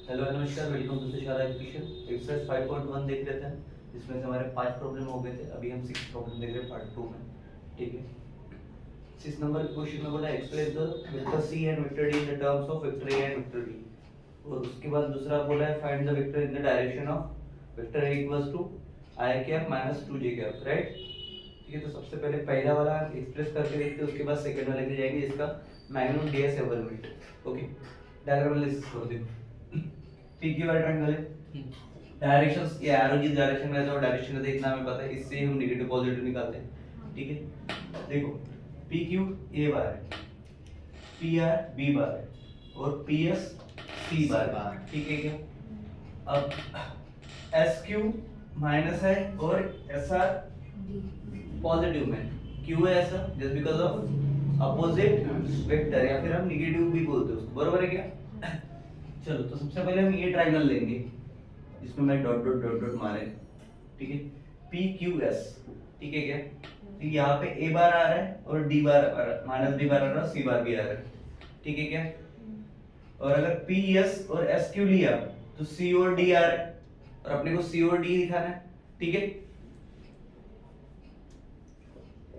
Hello नमस्कार, welcome to Tushar education. Exercise 5.1 देख लेते हैं, जिसमें से हमारे 5 प्रॉब्लम हो गए थे। अभी हम 6 प्रॉब्लम देख रहे हैं पार्ट 2 में। ठीक है, 6 नंबर क्वेश्चन में बोला explain the vector c and vector d in the terms of vector a and vector d. और उसके बाद दूसरा बोला है find the vector in the direction of vector a equals to i cap minus 2j cap, right. ठीक है, तो सबसे पहले पहला वाला एक्सप्रेस करके देखते हैं, उसके बाद सेकंड वाले पे जाएंगे, इसका मैक्सिमम डीएस एवलमेंट। ओके, डायग्राम एनालिसिस कर दो। पी क्यू आर ट्रायंगल है, डायरेक्शंस ये एरो की डायरेक्शन में है, डायरेक्शन का देखना हमें पता है, इससे हम नेगेटिव पॉजिटिव निकालते हैं। ठीक है, देखो पी क्यू ए बार है, पी आर बी बार है और पी एस सी बार है। ठीक है क्या, अब एस क्यू माइनस है और एस आर पॉजिटिव में, क्यों है ऐसा? Just because of opposite vector, या फिर हम नेगेटिव भी बोलते हैं उसको, बरोबर है क्या? चलो, तो सबसे पहले हम ये ट्रायंगल लेंगे जिसमें मैं डॉट डॉट डॉट डॉट मारे। ठीक है, पी क्यू एस। ठीक है क्या, तो यहाँ पे ए बार आ रहा है और D bar minus D bar आ रहा है, सी बार भी आ रहा है। ठीक है क्या, और अगर पी एस और एस क्यू लिया तो सी और डी आ रहा है, और अपने को सी और डी दिखाना है। ठीक है,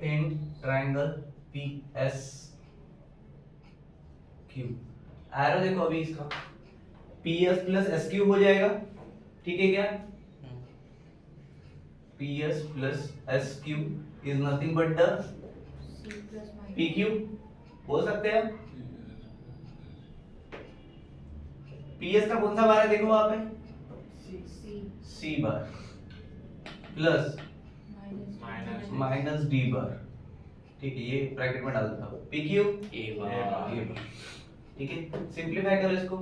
in triangle P S Q, arrow देखो अभी इसका P s plus S Q हो जाएगा। ठीक है क्या, P s plus S Q is nothing but the P Q, बोल सकते हैं। पी एस का कौन सा बार है देखो वहां पे, सी बार प्लस माइनस डी बार। ठीक है, ये ब्रैकेट में डाल देता हूं, पी क्यू ए बार। ठीक है, सिंपलीफाई करो इसको,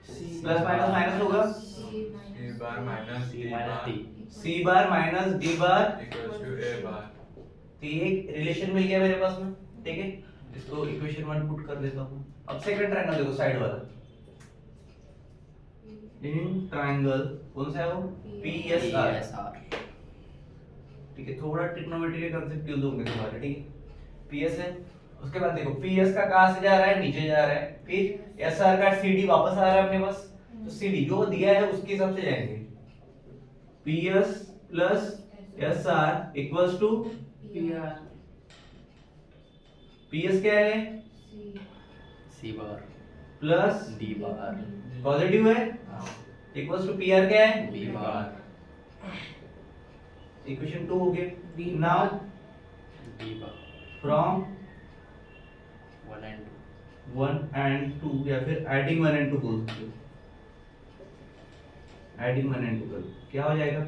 प्लस माइनस माइनस होगा, C bar minus D bar C bar minus D bar equals to A bar. तो ये रिलेशन मिल गया मेरे पास में। ठीक है, इसको इक्वेशन 1 पुट कर देता हूं। अब सेकंड ट्रायंगल देखो, साइड वाला इन ट्रायंगल कौन सा है वो, पी एस आर। ठीक है, थोड़ा ट्रिग्नोमेट्री के कांसेप्ट यूज होंगे तुम्हारे। ठीक है, पी एस है, उसके बाद देखो पी एस का कहां से जा रहा है, नीचे जा रहा है, फिर एस आर का सी डी वापस आ रहा है अपने पास, तो सी डी जो दिया है उसके हिसाब से जाएंगे। P s plus s r equals to p r. P s क्या है, c bar plus d bar positive है, इक्वल्स टू पी आर क्या है, बी बार इक्वेशन 2 हो गया। Now d bar from 1 and 2 1 and 2, या फिर एडिंग 1 and 2 बोल सकते हो, एडिंग 1 and 2 करो, क्या हो जाएगा?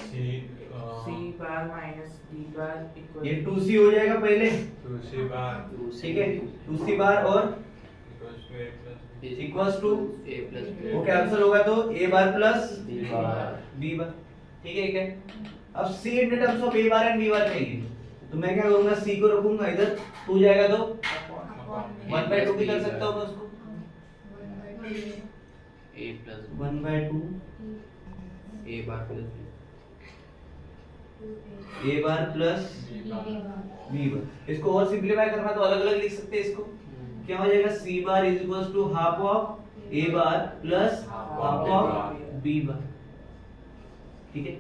सी बार माइनस डी बार इक्वल ये 2c हो जाएगा पहले। टू सी बार ठीक है, 2c बार और equals to a plus equals to a plus वो कैंसिल होगा तो a bar plus B bar b bar. ठीक है क्या, अब c in terms of a bar and b bar चाहिए, तो मैं क्या करूंगा, c को रखूंगा इधर, 2 जाएगा तो 1/2 भी कर सकता हूं मैं उसको, A plus 1/2 A bar plus a bar plus B bar. b bar. इसको और सिंपलीफाई करना तो अलग अलग लिख सकते हैं इसको, क्या हो जाएगा, c bar is equals to half of a bar plus half of b bar. ठीक है,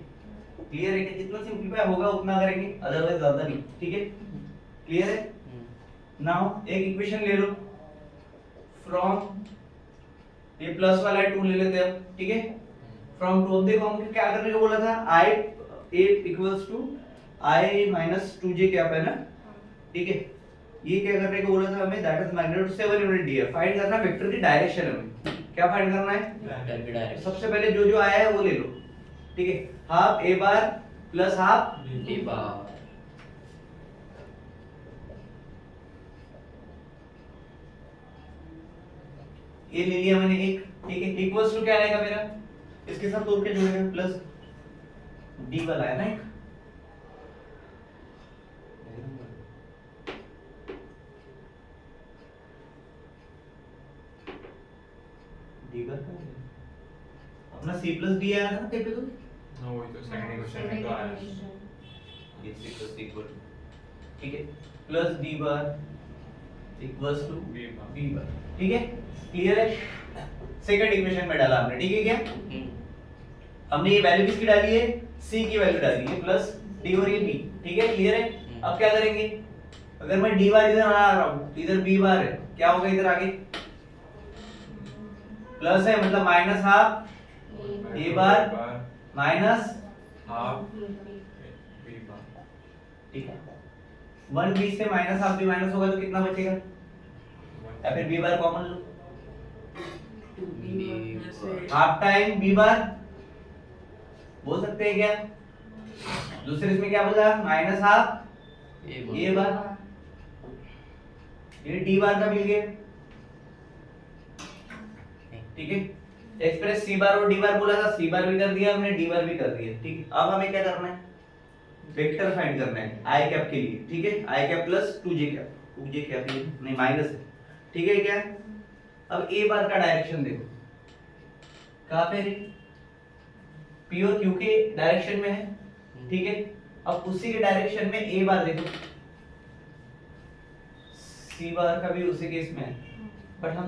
क्लियर है कि जितना सिंपलीफाई होगा उतना करेंगे, अदरवाइज ज्यादा नहीं। ठीक है, क्लियर है। नाउ एक इक्वेशन ले लो फ्रॉम, ये प्लस वाला 2 ले लेते हैं अब। ठीक है, फ्रॉम 2 देखो हमको क्या करने को बोला था, i a equals to i minus 2j cap है ना। ठीक है, ये क्या करने को बोला था हमें, that is magnitude 7 unit D है। फाइंड करना वेक्टर की डायरेक्शन हमें, क्या फाइंड करना है, वेक्टर की डायरेक्शन सबसे पहले जो जो आया है वो ले लो। ठीक है, half a bar plus half D बार ये ले लिया मैंने एक। ठीक है, इक्वल्स टू क्या आएगा मेरा, इसके साथ तोड़ के जोड़ेंगे, प्लस डी वाला है ना एक, डी बार का अपना c प्लस डी आया था ना कहीं पे, तो नो वही तो सेकंड क्वेश्चन में तो आया है। ये c प्लस इक्वल, ठीक है, plus d bar equals to b bar. B bar. ठीक है, क्लियर है। सेकंड इक्वेशन में डाला हमने, ठीक है क्या? हमने ये वैल्यू किसकी डाली है? c की वैल्यू डाली है प्लस d और ये b, ठीक है, क्लियर है? अब क्या करेंगे? अगर मैं d बार इधर आ रहा हूं तो इधर b बार है, क्या होगा इधर आगे? प्लस है मतलब minus half a bar minus half b bar, ठीक है। 1 b से माइनस हाफ b माइनस होगा तो कितना बचेगा? या फिर b बार कॉमन लो, हाफ टाइम b बार बोल सकते हैं क्या? दूसरे इसमें क्या बचा? माइनस हाफ a बार, ये d बार का मिल गया, ठीक है। एक्सप्रेस c बार और d बार बोला था, c बार भी कर दिया हमने, d बार भी कर दिया, ठीक है। अब हमें क्या करना है? वेक्टर फाइंड करना है i कैप के लिए, ठीक है, i cap plus 2j cap, 2j cap ये नहीं माइनस है, ठीक है क्या? अब a बार का डायरेक्शन देखो, कहां पे है? p और q के डायरेक्शन में है, ठीक है। अब उसी के डायरेक्शन में a बार देखो, c बार का भी उसी केस में है, बट हम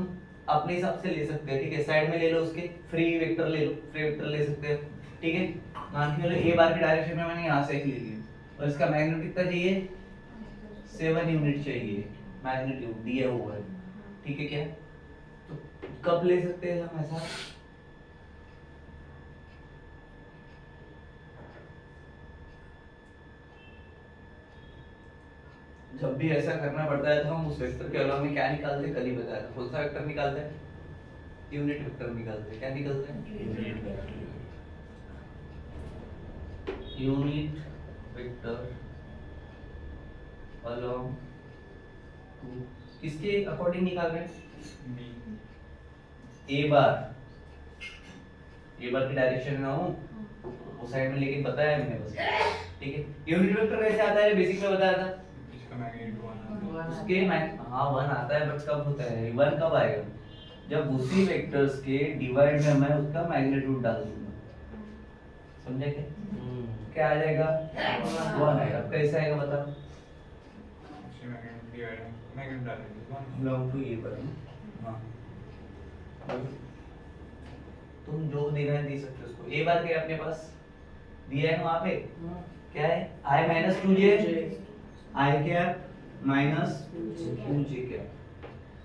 अपने हिसाब से ले सकते हैं, ठीक है। साइड में ले लो, उसके फ्री वेक्टर ले लो, फ्री वेक्टर ले सकते हैं, ठीक है। मान के चलो a बार के डायरेक्शन में मैंने यहां से एक ले लिया और इसका मैग्नीट्यूड कितना चाहिए? 7 यूनिट चाहिए, मैग्नीट्यूड दिया हुआ है, ठीक है क्या? तो कब ले सकते हैं हम ऐसा? जब भी ऐसा करना पड़ता है तो हम उस वेक्टर के अलावा में क्या निकालते हैं? कल ही बताया था, कौन सा वेक्टर निकालते हैं? यूनिट वेक्टर निकालते हैं। क्या निकालते हैं? यूनिट वेक्टर अलोंग किसके अकॉर्डिंग निकाल रहे हैं? ए बार की डायरेक्शन में हूं, उस साइड में लेकिन बताया है मैंने बस, ठीक है। यूनिट वेक्टर कैसे आता है? बेसिक में बताया था, इसका मैग्नीट्यूड 1 आता उसके हाँ 1 आता है, बट कब होता है? 1 कब आएगा? जब उसी वेक्टर्स के डिवाइड में मैं उसका मैग्नीट्यूड डाल दूंगा, समझे क्या? क्या आ जाएगा? 1 आएगा। कैसे आएगा बताओ? है, इसका मैग्नीट्यूड डिवाइड मैग्नीट्यूड डालेंगे 1 बिलोंग टू ये पर, हाँ तुम जो देना है दे सकते हो उसको। ए बार क्या अपने पास दिया है ना वहां पे, क्या है? i minus 2j, i cap minus 2j cap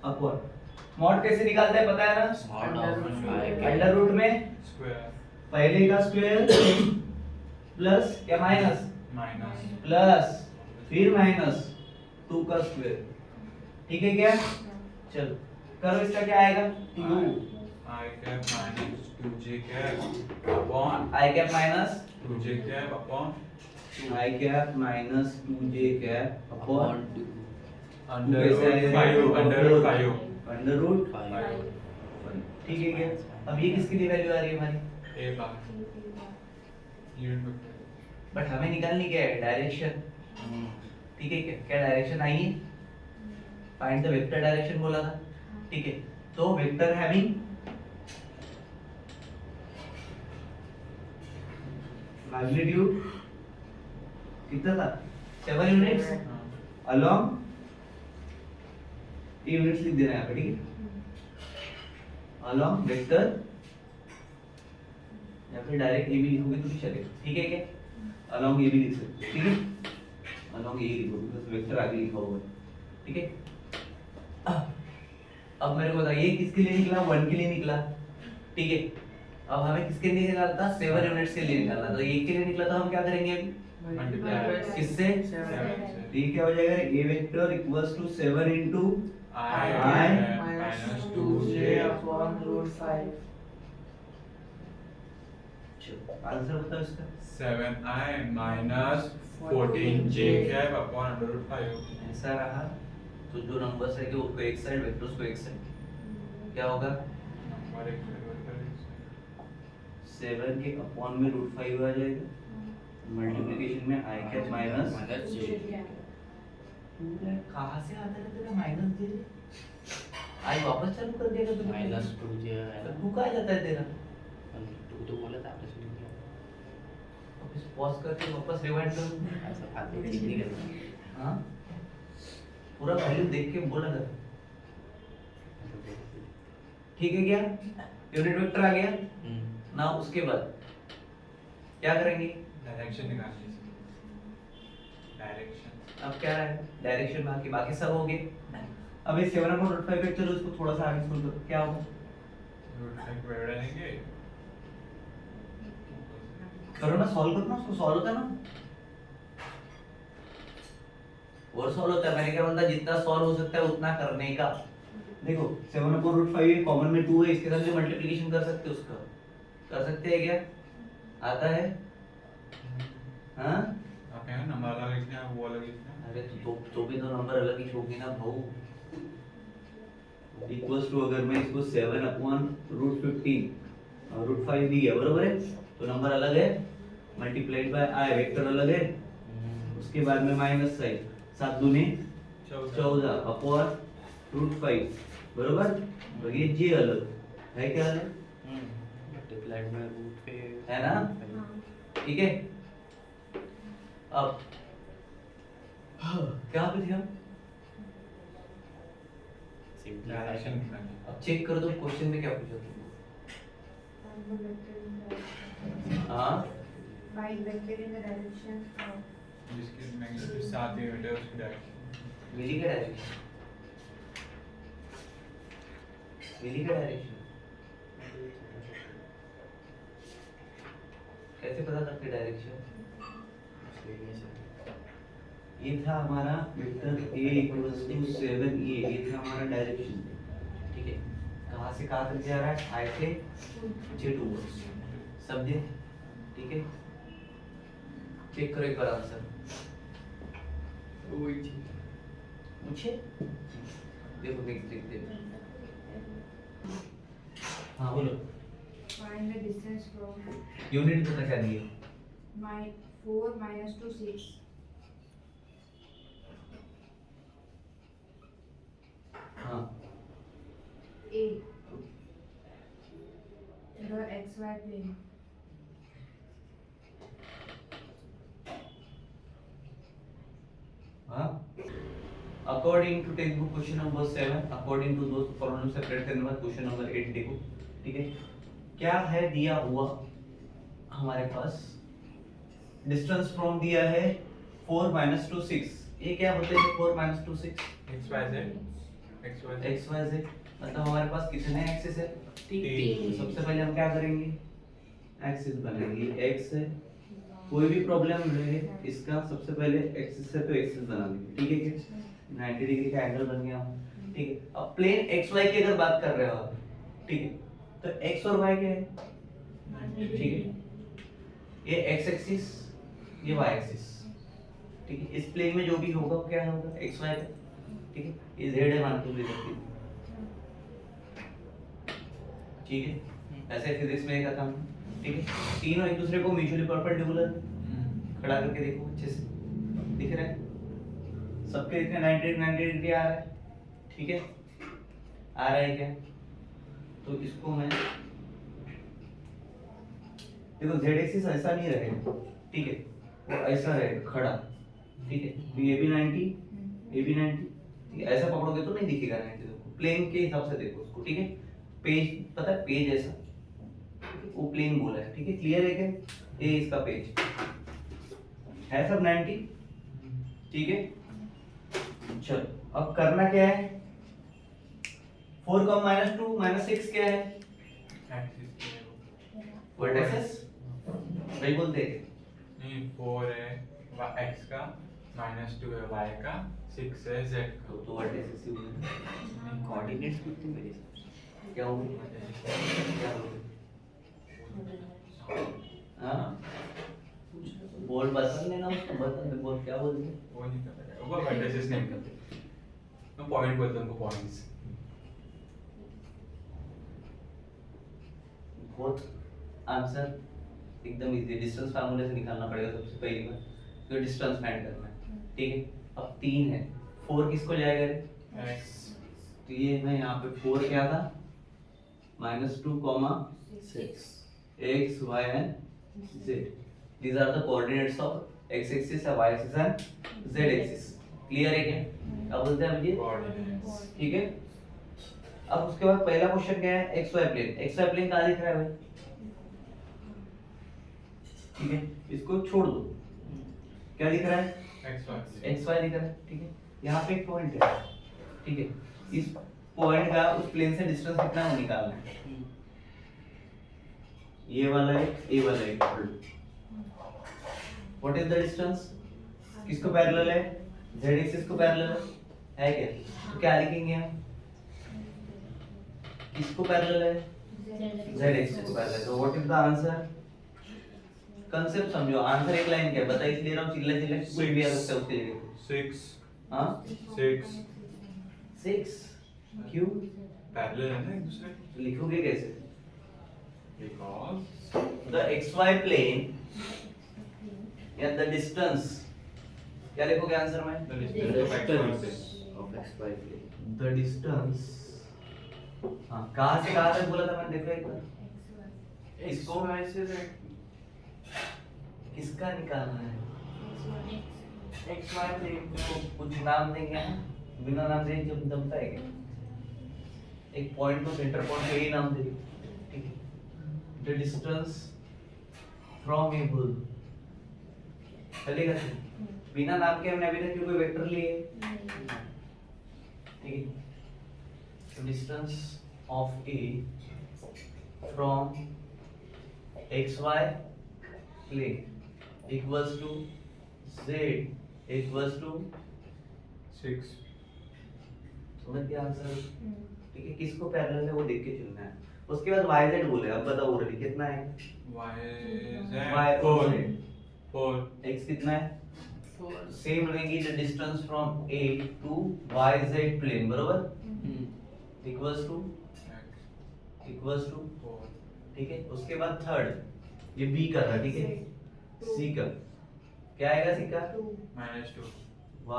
upon mod कैसे निकालते हैं पता है ना? अंडर रूट में स्क्वायर पहले का स्क्वायर प्लस या माइनस माइनस प्लस फिर माइनस 2 का स्क्वायर, ठीक है क्या? चलो करो, इसका क्या आएगा? 2 I cap minus 2j cap upon i cap minus 2j cap upon i cap minus 2j cap upon under root 5 under root 5 under root 5 ठीक है क्या? अब ये किसके लिए वैल्यू आ रही है हमारी? a bar unit vector, but हमें निकालनी क्या है? डायरेक्शन, ठीक है क्या? क्या डायरेक्शन आई है? फाइंड द वेक्टर डायरेक्शन बोला था, ठीक है। तो वेक्टर हैविंग मैग्नीट्यूड कितना था? 7 यूनिट्स अलोंग, यूनिट्स लिख देना है यहाँ पे, ठीक है। अलोंग वेक्टर या फिर डायरेक्ट ए भी लिखोगे तो भी चलेगा, ठीक है क्या? अलोंग ए भी लिख सकते हो, ठीक है। अलोंग ए लिखोगे बस वेक्टर आगे लिखा हुआ है, ठीक है। अब मेरे को बताइए किसके लिए निकला? 1 के लिए निकला, ठीक है। अब हमें किसके लिए निकालना था? 7 यूनिट्स के लिए निकालना था। तो 1 के लिए निकला तो हम क्या करेंगे अभी? मल्टीप्लाई किससे? 7 से ये क्या हो जाएगा? a vector equals to 7 into I minus 2j upon root 5. चलो आंसर बताओ इसका। 7i minus 14j cap upon under root 5 ऐसा रहा तो जो नंबर्स है कि उसको एक साइड वेक्टर्स को एक साइड क्या होगा? नंबर एक वेक्टर 7 के अपॉन में रूट 5 आ जाएगा, मल्टीप्लिकेशन में i कैप माइनस कहाँ से आता है तेरा माइनस जे? आई वापस चालू कर दिया तूने? माइनस 2j है ना, तू कहाँ जाता है तेरा? 2 तो बोला था आपने, सुन लिया वापस पॉज करके वापस रिवाइंड कर। ऐसा फालतू चीज नहीं करना। हाँ पूरा वैल्यू देख के बोला था, ठीक है क्या? यूनिट वेक्टर आ गया ना। उसके बाद क्या करेंगे, डायरेक्शन निकालनी है, डायरेक्शन। अब क्या है डायरेक्शन बाकी बाकी सब हो गए। अब ये 7/5 है, चलो इसको थोड़ा सा आगे सोल्व करो, क्या होगा रूट 5 को ऐड करेंगे, करो ना, सॉल्व करो ना, उसको सॉल्व होता है ना, और सॉल्व होता है। मैंने क्या बोला, जितना सॉल्व हो सकता है उतना करने का। देखो 7/5 कॉमन में 2 है, इसके साथ जो मल्टीप्लिकेशन कर सकते हो उसका कर सकते हैं क्या, आता है? हाँ आप यहाँ नंबर अलग लिखना है, वो अलग लिखना है। अरे तो भी तो नंबर अलग ही छोड़नी ना भाऊ। इक्वल्स टू अगर मैं इसको 7/√15 और √5 दिया बरोबर है, तो नंबर अलग है, मल्टीप्लाइड बाय आई वेक्टर अलग है, उसके बाद में माइनस साइन 7 दूनी 14 अपॉन √5 बरोबर। और ये जी अलग है, क्या अलग मल्टीप्लाइड में रूट पे है ना, ठीक है। अब क्या पे थे हम, डायरेक्शन निकालनी है। अब चेक कर दो क्वेश्चन में क्या पूछा था। हाँ Find vector in the direction of जिसकी मैग्नीट्यूड 7 यूनिट है उसकी डायरेक्शन। मिली का डायरेक्शन, मिली का डायरेक्शन कैसे पता करते डायरेक्शन? ये था हमारा वेक्टर a = 7a, ये था हमारा डायरेक्शन, ठीक है। कहाँ से कहाँ तक जा रहा है, I से J टूवर्ड्स, समझे, ठीक है। चेक करो एक बार आंसर, पूछे देखो, नेक्स्ट देखते हैं। हाँ बोलो, find the distance from unit पता क्या दिया, 4 minus 2 6 हाँ a the xy plane हाँ। According to textbook question number 7, according to दोस्त प्रॉब्लम सेपरेट करने बाद क्वेश्चन नंबर 8 देखो, ठीक है। क्या है दिया हुआ हमारे पास, डिस्टेंस फ्रॉम दिया है 4 - 2 6, ये क्या होते हैं 4 - 2 6 XYZ, मतलब हमारे पास कितने एक्सिस है, तीन। तो सबसे पहले हम क्या करेंगे, एक्सिस बनाएंगे, एक्स है, कोई भी प्रॉब्लम रहे इसका सबसे पहले एक्सिस है तो एक्सिस बना देंगे, ठीक है किड्स। 90 डिग्री का एंगल बन गया, ठीक है। अब प्लेन एक्स वाई की अगर बात कर रहे हो आप, ठीक है, तो एक्स और वाई क्या है, ठीक है, ये एक्स एक्सिस, ये वाई एक्सिस, ठीक है। इस प्लेन में जो भी होगा वो क्या होगा, एक्स वाई का, ठीक है। ये जेड है मान के ले सकते हैं, ठीक है। ऐसे फिजिक्स में एक था, ठीक है। तीनों एक दूसरे को म्यूचुअली परपेंडिकुलर खड़ा करके देखो, अच्छे से दिख रहा है सबके, इतने 90 डिग्री आ रहा है, ठीक है, आ रहा है क्या, तो इसको मैं देखो z एक्सिस ऐसा नहीं रहेगा, ठीक है, वो ऐसा रहेगा खड़ा, ठीक है। तो ये भी 90, ये भी 90, ठीक है। ऐसा पकड़ोगे तो नहीं दिखेगा 90, देखो प्लेन के हिसाब से देखो उसको, ठीक है। पेज पता है, पेज ऐसा वो प्लेन बोला है, ठीक है, क्लियर है क्या, ये इसका पेज है सब 90, ठीक है। चलो अब करना क्या है, 4 का -2 -6 क्या है, वर्टिसेस वही बोलते हैं, नहीं 4 है x का, -2 है y का, 6 है z का। तो वर्टिसेस ही हुए, कोऑर्डिनेट्स कुछ नहीं मेरे हिसाब से। क्या होगा, क्या होगा, हाँ बोल बता लेना उसको, बता दे बोल क्या बोल रहे, वो नहीं करता, वो वर्टिसेस नहीं करते, मैं पॉइंट बोलता हूं, उनको पॉइंट्स। बहुत आंसर एकदम इजी, डिस्टेंस फार्मूले से निकालना पड़ेगा सबसे पहली बार, तो डिस्टेंस फाइंड करना है, ठीक है। अब 3 है, 4 किसको जाएगा रे, x तो ये है यहाँ पे 4 क्या था, -2, 6, x y and z, these are the coordinates of x axis y axis and z axis, clear है क्या, क्या बोलते हैं मुझे, कोऑर्डिनेट्स। ठीक है। अब उसके बाद पहला क्वेश्चन क्या है, x y plane. X y plane कहाँ दिख रहा है भाई, ठीक है, इसको छोड़ दो, क्या दिख रहा है, एक्स वाई दिख रहा है, ठीक है। यहाँ पे एक पॉइंट है, ठीक है, इस पॉइंट का उस प्लेन से डिस्टेंस कितना है निकालना है, ये वाला है, ये वाला है, व्हाट इज द डिस्टेंस, किसको पैरेलल है, z एक्सिस को पैरेलल है क्या, तो क्या लिखेंगे हम, किसको पैरेलल है, z एक्सिस को पैरेलल है, तो what is the answer, concept समझो, आंसर एक लाइन क्या है बता, इसलिए रहा हूं चिल्ला चिल्ला कुछ भी आ सकता है उसके लिए, 6 हां 6 6 क्यों पैरेलल है ना एक दूसरे के, तो लिखोगे कैसे, बिकॉज़ द xy plane या द डिस्टेंस, क्या लिखोगे आंसर में, the distance of x y plane. of xy plane. The distance, हां कहां से कहां तक बोला था मैंने, देखो एक बार, इसको XY से Z किसका निकालना है, XY प्लेन तो कुछ नाम देंगे हम, बिना नाम दें जब जमता है क्या, एक पॉइंट को सेंटर पॉइंट को यही नाम दे, ठीक है, the distance from A bull, चलेगा सर, बिना नाम के हमने अभी तक कोई वेक्टर लिए, ठीक है, distance of A from xy plane equals to z equals to 6 समझ गया आंसर, ठीक है, किसको पैरेलल है वो देख के चुनना है। उसके बाद yz बोले, अब बताओ ओरली कितना है, y y 4 x कितना है, 4 सेम रहेगी the distance from a to yz plane, बरोबर, इक्वल्स टू 4 ठीक है। उसके बाद थर्ड ये b का था, ठीक है, c का क्या आएगा, c का -2 y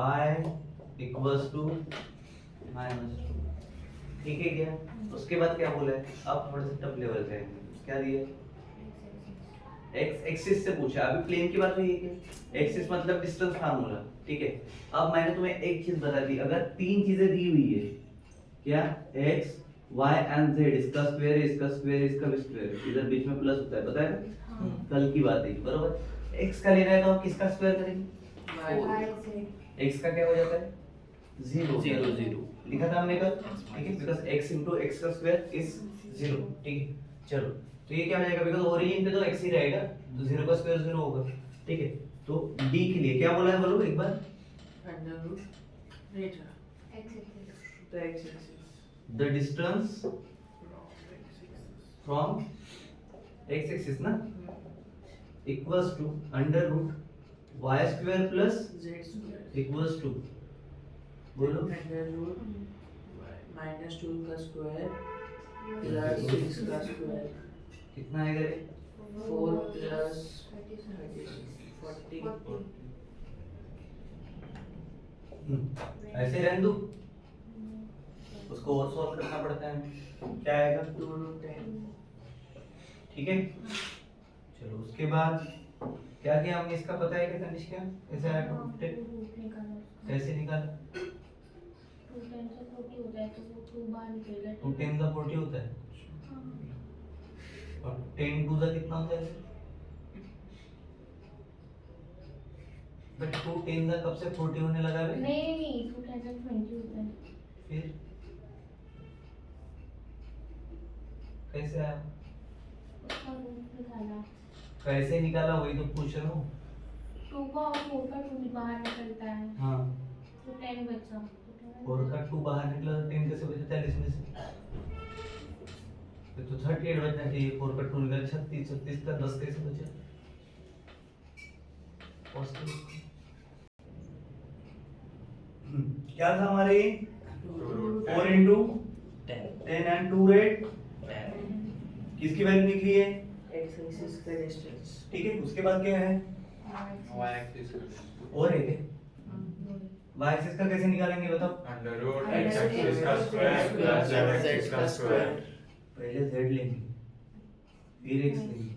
इक्वल्स टू -2, ठीक है क्या। उसके बाद क्या बोला है, अब थोड़ा सा टफ लेवल पे आएंगे, क्या दिया, x एक्सिस से पूछा, अभी प्लेन की बात हुई है क्या, एक्सिस मतलब डिस्टेंस फार्मूला, ठीक है। अब मैंने तुम्हें एक चीज बता दी, अगर तीन चीजें दी हुई है, क्या x y एंड z, इसका स्क्वायर है, इसका स्क्वायर है, इसका भी स्क्वायर है, इधर बीच में प्लस होता है, पता है ना, कल की बात है, बरोबर। x का लेना है तो हम किसका स्क्वायर करेंगे, x का क्या हो जाता है, 0 लिखा था हमने कल, ठीक है, बिकॉज़ x into x का स्क्वायर इज 0, ठीक है। चलो तो ये क्या हो जाएगा, बिकॉज़ ओरिजिन पे तो x ही रहेगा, तो 0 का स्क्वायर 0 होगा, ठीक है। तो d के लिए क्या बोला है, बोलो एक बार, अंडर रूट नहीं था तो x axis the distance from from x axis x axis ना equals to under root y square plus z square equals to, बोलो अंडर रूट -2 का स्क्वायर प्लस 6 का स्क्वायर कितना आएगा रे, 4 प्लस 40 ऐसे रहने दो, उसको और सॉल्व करना पड़ता है, क्या आएगा, 2 रूट 10 ठीक है। चलो उसके बाद क्या किया हमने, इसका पता है क्या तनिष्क, क्या कैसे आया, कैसे निकाला, 2 10 का 40 होता है, और 10 2 का कितना होता है, बट 2 10 का कब से 40 होने लगा बे, नहीं 2020 होता है, फिर कैसे आया, उसका रूट निकाला, कैसे निकाला वही तो पूछ रहा हूँ, 2 का और 4 का 2 बाहर निकलता है, हाँ तो 10 बचा, 4 का 2 बाहर निकला तो 10 कैसे बचा, 40 में से तो 38 बचना चाहिए, 4 का 2 निकला 36, 36 का 10 कैसे बचा, क्या था हमारे 4 into 10 and 2 rate, किसकी वैल्यू निकली है, x एक्सिस का डिस्टेंस ठीक है। उसके बाद क्या है, y axis और है y एक्सिस का कैसे निकालेंगे बताओ, अंडर रूट x axis का स्क्वायर प्लस z axis का स्क्वायर, पहले z लेंगे फिर x लेंगे,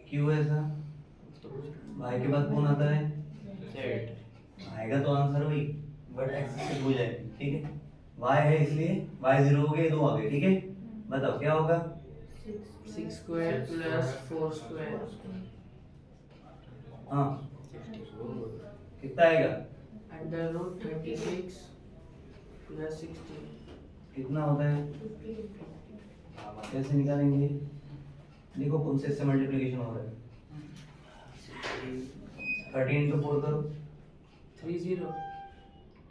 क्यों ऐसा, y के बाद कौन आता है, Z. आएगा तो आंसर वही, बट एक्स से हो जाएगी, ठीक है। y है इसलिए y 0 हो गए, 2 आ गए, ठीक है। बताओ क्या होगा? 6 square plus 4 square हाँ कितना आएगा? under root 36 plus 16 कितना होता है? कैसे निकालेंगे? देखो कौन से इससे मल्टीप्लिकेशन हो रहा है। 13 into 4 करो, 30 13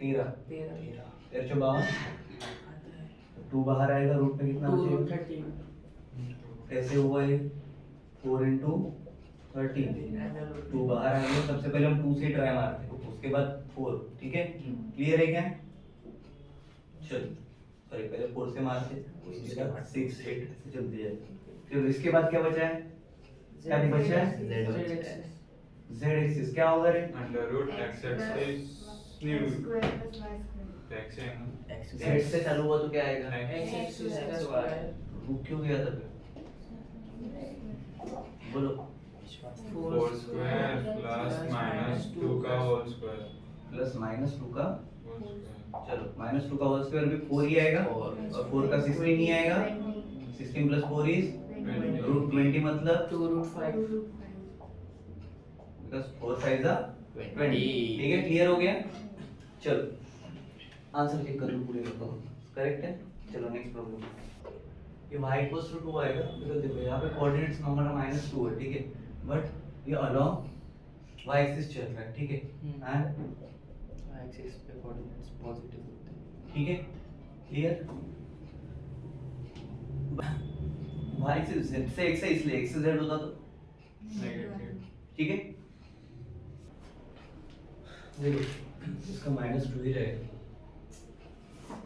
13 13 52, आता है 2 बाहर आएगा, रूट में कितना 2 root बचेगा? 13 कैसे हुआ ये? 4 into 13, under root 2 बाहर आएंगे, सबसे पहले हम 2 से ट्राई मारते हैं, उसके बाद 4, ठीक है। क्लियर है क्या? चलो सॉरी पहले 4 से मारते हैं, उसके बाद 6 8 से चलते जाए। फिर इसके बाद क्या बचा है? क्या बचा है? z z एक्सिस क्या होगा रे? अंडर रूट एक्स एक्सिस न्यू square plus y square x है ना z से चालू हुआ तो क्या आएगा? x axis का square रुक क्यों गया था फिर? बोलो। 4 स्क्वायर प्लस माइनस 2 का होल स्क्वायर प्लस माइनस 2 का, होल स्क्वायर चलो माइनस 2 का होल स्क्वायर भी 4 ही आएगा, और 4 का 16 नहीं आएगा। 16 प्लस 4 इज रूट 20, मतलब 2 root 5 बिकॉज़ 4 5 जा 20, ठीक है। क्लियर हो गया? चलो आंसर चेक कर लो पूरे का, करेक्ट है। चलो नेक्स्ट प्रॉब्लम। ये y इक्वल्स टू 2 आएगा, बिकॉज़ देखो यहाँ पे कोऑर्डिनेट्स नंबर -2 है, ठीक है, बट ये अलोंग y एक्सिस चल रहा है, ठीक है, एंड एक्सिस पे कोऑर्डिनेट्स पॉजिटिव होते हैं। ठीक है। क्लियर? y एक्सिस z से x है, इसलिए x से z होता तो, नेगेटिव ठीक है। देखो इसका -2 ही रहेगा,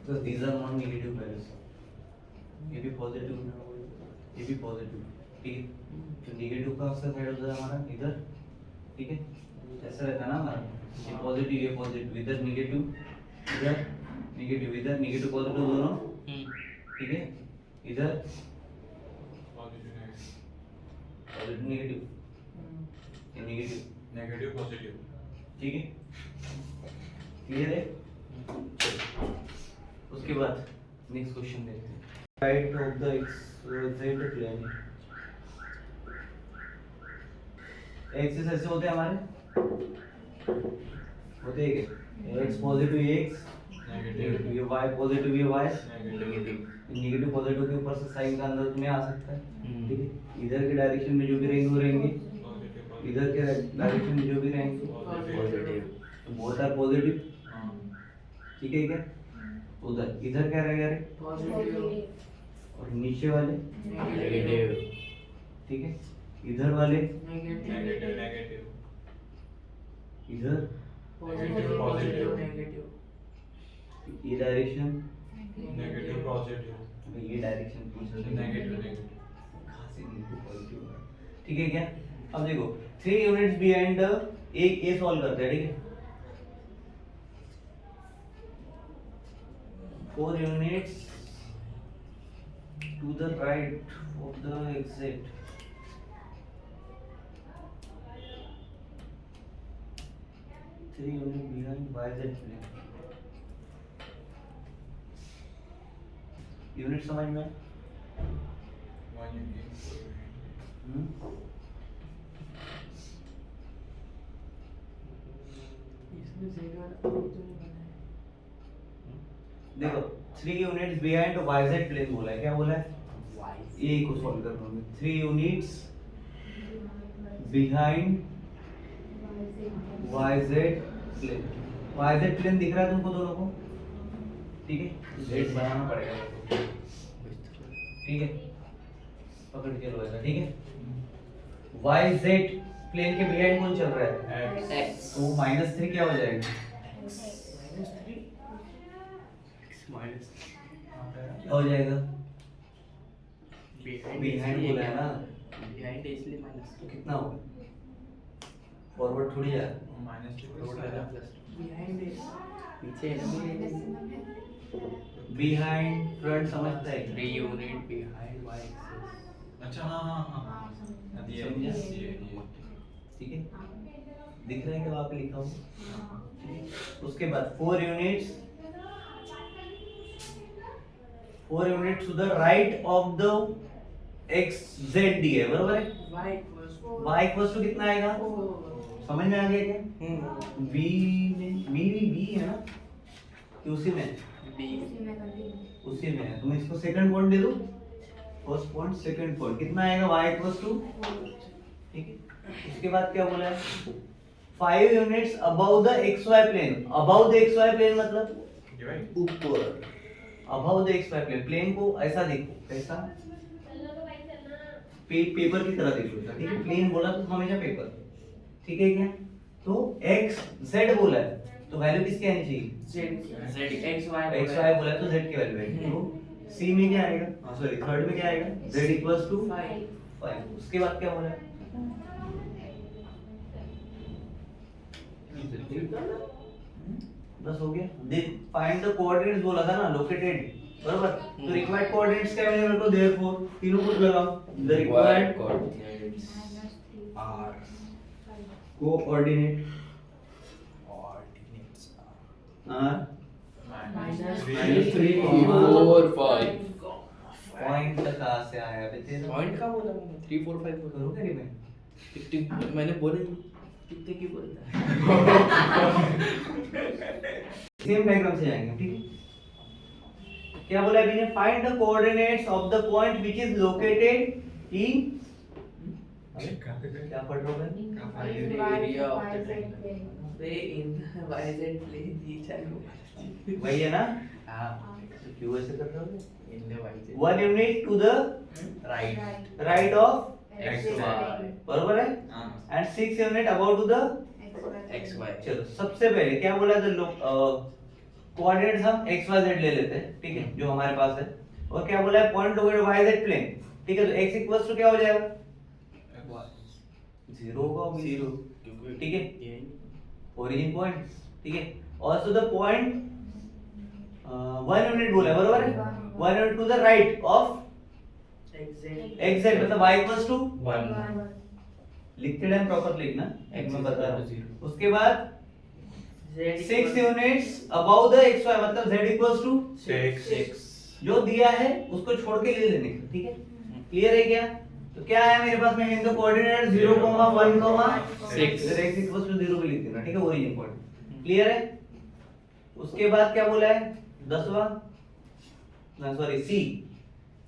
तो these are non negative values, ये भी पॉजिटिव है, ये भी पॉजिटिव, ठीक है। तो नेगेटिव का अक्सर साइड होता है हमारा इधर, ठीक है, ऐसा रहता है ना हमारा, ये पॉजिटिव ये पॉजिटिव, इधर नेगेटिव इधर नेगेटिव, इधर नेगेटिव पॉजिटिव दोनों, ठीक है। इधर पॉजिटिव पॉजिटिव नेगेटिव, ये नेगेटिव, नेगेटिव पॉजिटिव ठीक है। क्लियर है? चलो उसके बाद नेक्स्ट क्वेश्चन देखते हैं। Right of the z plane, axis ऐसे होते हैं हमारे, होते हैं क्या? x पॉजिटिव x नेगेटिव ये y पॉजिटिव ये y, नेगेटिव नेगेटिव पॉजिटिव के ऊपर से साइन का अंदर में आ सकता है, ठीक है। इधर के डायरेक्शन में जो भी रहेंगे वो रहेंगे, पॉजिटिव इधर के डायरेक्शन में जो भी रहेंगे पॉजिटिव तो बोथ आर पॉजिटिव, हां ठीक है क्या? उधर इधर क्या रहेगा रे? positive और नीचे वाले, negative ठीक है। इधर वाले negative नेगेटिव नेगेटिव इधर, positive positive negative ये डायरेक्शन, नेगेटिव पॉजिटिव ये डायरेक्शन पूछ रहे थे। नेगेटिव नेगेटिव कहाँ से नेगेटिव पॉजिटिव हो रहा है? ठीक है क्या? अब देखो 3 यूनिट्स बिहाइंड एक ए सॉल्व करते हैं, ठीक है। 4 units to the right of the exit, three unit behind YZ plane. Unit समझ में? 1 यूनिट इसमें z वाला तो नहीं बना है देखो 3 यूनिट्स बिहाइंड YZ प्लेन बोला है, क्या बोला है? ए को सॉल्व करना है। 3 units behind YZ plane, YZ plane दिख रहा है तुमको दोनों को, ठीक है। Z बनाना पड़ेगा देखो, ठीक है, पकड़ के लो ऐसा, ठीक है। YZ प्लेन के बिहाइंड कौन चल रहा है? एक्स तो -3 क्या हो जाएगा? माइनस क्या हो जाएगा? बिहाइंड बिहाइंड बोला है ना, बिहाइंड इसलिए माइनस तो कितना होगा? फॉरवर्ड थोड़ी है, -2 behind is पीछे बिहाइंड फ्रंट समझता है 3 यूनिट बिहाइंड y एक्सिस। अच्छा हां हां हां ये ठीक है। दिख रहा है कि वहाँ पे लिखा हुआ? उसके बाद 4 units 4 units to the right of the x z d है, बरोबर है। y equals to y equals to कितना आएगा, 4 समझ में आ गया क्या? v में v है ना कि उसी में उसी में है, तो मैं इसको सेकंड पॉइंट दे दूं, फर्स्ट पॉइंट सेकंड पॉइंट कितना आएगा y इक्वल्स टू, ठीक है। उसके बाद क्या बोला है, 5 units above the xy plane. Above the xy plane मतलब ये भाई ऊपर, above the xy plane, plane को ऐसा देखो, कैसा पेपर की तरह देखो, ठीक है। प्लेन बोला तो हमेशा पेपर, ठीक है क्या। तो x z बोला है तो वैल्यू किसकी आनी चाहिए, z x y x y बोला है तो z की वैल्यू आएगी। तो c में क्या आएगा, सॉरी थर्ड में क्या आएगा, z इक्वल्स टू 5। उसके बाद क्या बोला है, बस हो गया। फाइंड द कोऑर्डिनेट्स बोला था ना, लोकेटेड, बराबर। तो रिक्वायर्ड कोऑर्डिनेट्स क्या मिलेगा मेरे को, देयरफॉर तीनों को लगाओ, the required coordinates are coordinate are minus 3 4 5 point कहां से आया बे तेरा, पॉइंट का बोला मैंने 3 4 5 बोला करूंगा रे मैं, कितने मैंने बोला ही कितने की बोलता है सेम डायग्राम से जाएंगे, ठीक है। क्या बोला अभी ने, find the coordinates of the point which is located in, क्या पढ़ रहे हो area of the triangle. they in the yz plane ये चालू वही है ना, हां तो क्यों ऐसे कर रहे हो, in the y 1 unit to the right of x y बरोबर है, and 6 unit about to the x y चलो सबसे पहले क्या बोला था, कोऑर्डिनेट्स हम x y z ले लेते हैं, ठीक है, जो हमारे पास है। और क्या बोला है, point located y z plane, ठीक है। तो x इक्वल्स टू क्या हो जाएगा, 0 होगा, 0 क्योंकि ठीक है, ये ओरिजिन पॉइंट, ठीक है। आल्सो द पॉइंट 1 यूनिट बोला है, बरोबर है, 1 unit to the right of x z, मतलब y इक्वल्स टू 1 लिखते टाइम प्रॉपर लिखना, एक मैं बता रहा हूं। 0 उसके बाद z 6 units about the xy, मतलब z इक्वल्स टू 6 जो दिया है उसको छोड़ के ले लेने का, ठीक है। क्लियर है क्या, तो क्या है मेरे पास में, इन द कोऑर्डिनेट 0, 1, 6 इधर x इक्वल्स टू 0 पे लिख देना, ठीक है, ओरिजिन पॉइंट। क्लियर है। उसके बाद क्या बोला है, 10वां ना, सॉरी c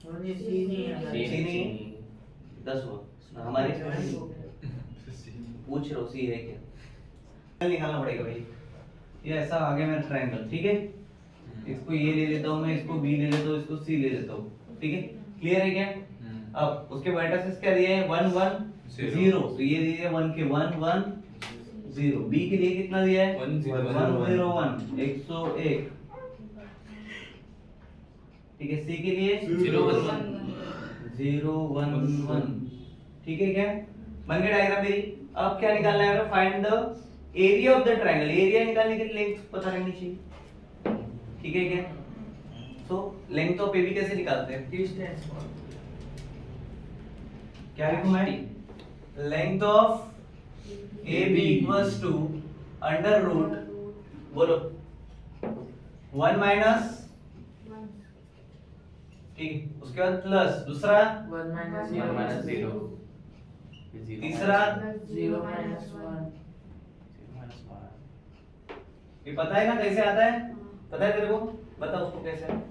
और ये c नहीं है C नहीं, 10वां हमारे पूछ रहा हूँ c है क्या, निकालना पड़ेगा भाई। ये ऐसा आ गया मेरा ट्रायंगल, ठीक है। इसको ये ले लेता हूँ मैं, इसको b ले लेता हूँ, इसको c ले लेता हूँ, ठीक है। क्लियर है क्या। अब उसके वर्टिसेस क्या दिए हैं, 1 1 0, तो ये दिए 1 के 1 1 0, b के लिए कितना दिया है, 1 0 101 101, ठीक है। c के लिए 0 1 0 1 1, ठीक है क्या, बन गया डायग्राम मेरी। अब क्या निकालना है, find the area of the triangle. Area निकालने के लिए लेंथ पता रहनी चाहिए, ठीक है क्या। सो लेंथ ऑफ एबी कैसे निकालते हैं, डिस्टेंस क्या लिखूं मैं, length of AB equals to under root, बोलो 1 माइनस, ठीक है। उसके बाद प्लस दूसरा, 1 minus 1 0 minus 0 तीसरा 0 minus 1 ये पता है ना कैसे आता है, पता है तेरे को, बता उसको कैसे है।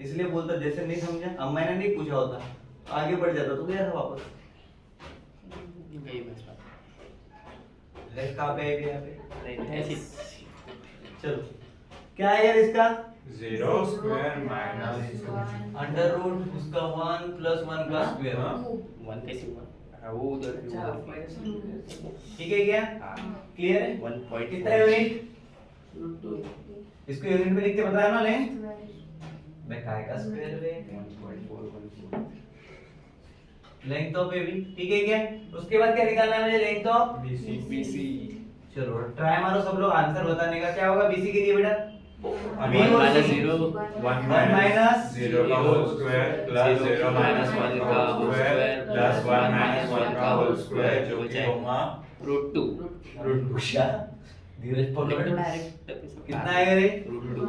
इसलिए बोलता जैसे नहीं समझा, अब मैंने नहीं पूछा होता आगे बढ़ जाता तो गया था वापस। यही बस लेफ्ट कहां पे है यहाँ पे, राइट ऐसे चलो क्या है यार इसका, 0 स्क्वायर माइनस अंडर रूट उसका 1 प्लस 1 का स्क्वायर, 1 कैसे हुआ, वो उधर अच्छा उधर ठीक है क्या, क्लियर है। 1.4 कितना यूनिट, √2 इसको यूनिट में लिख के बताया ना लेंथ, मैं काय का स्क्वायर ले, 1.4 लेंथ ऑफ एबी, ठीक है क्या। उसके बाद क्या निकालना है मुझे, लेंथ ऑफ BC चलो ट्राई मारो सब लोग आंसर बताने का। क्या होगा बीसी के लिए बेटा, 1 minus 0 1 1 minus 0 का होल स्क्वायर प्लस 0 minus 1 का होल स्क्वायर प्लस 1 minus 1 का होल स्क्वायर जो कि होगा √2 रूट क्या धीरज पकड़, डायरेक्ट कितना आएगा रे, √2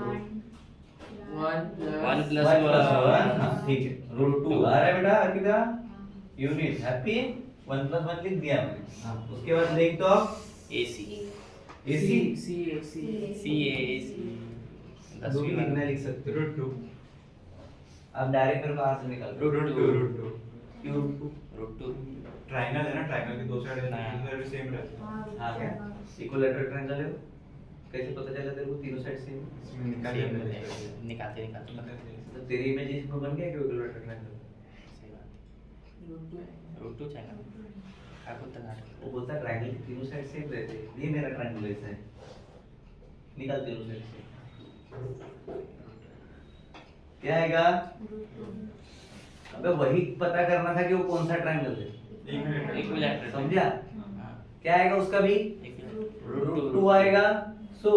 one plus one plus one. One, हाँ, ठीक है। रूट टू आ रहा है बेटा Arpita, unit happy, one plus one लिख दिया मैंने। हाँ, उसके बाद लिख दो AC एसी, CAC दो भी लिखना लिख सकते हो। रूट टू अब डायरेक्ट मेरे को आंसर निकाल दो। रूट टू क्यों root two? Root two triangle है ना, ट्राइंगल की दो साइड हाँ। सेम रहते हैं। हाँ क्या इक्विलैटरल ट्रायंगल है वो? कैसे पता चला तेरे को तीनों साइड सेम है? इसमें निकाल लेते निकालते हैं। तो तेरी इमेजिनेशन में बन गया कि इक्विलैटरल ट्रायंगल? सही बात। रूट टू चाहिए आपको तक वो बोलता है ट्रायंगल के तीनों साइड सेम रहते हैं, ये मेरा ट्रायंगल ऐसा है, निकाल तीनों साइड से क्या आएगा? अबे वही पता करना था कि वो कौन सा ट्रायंगल है, इक्विलैटरल समझा? हाँ क्या आएगा उसका भी? रूट टू आएगा। सो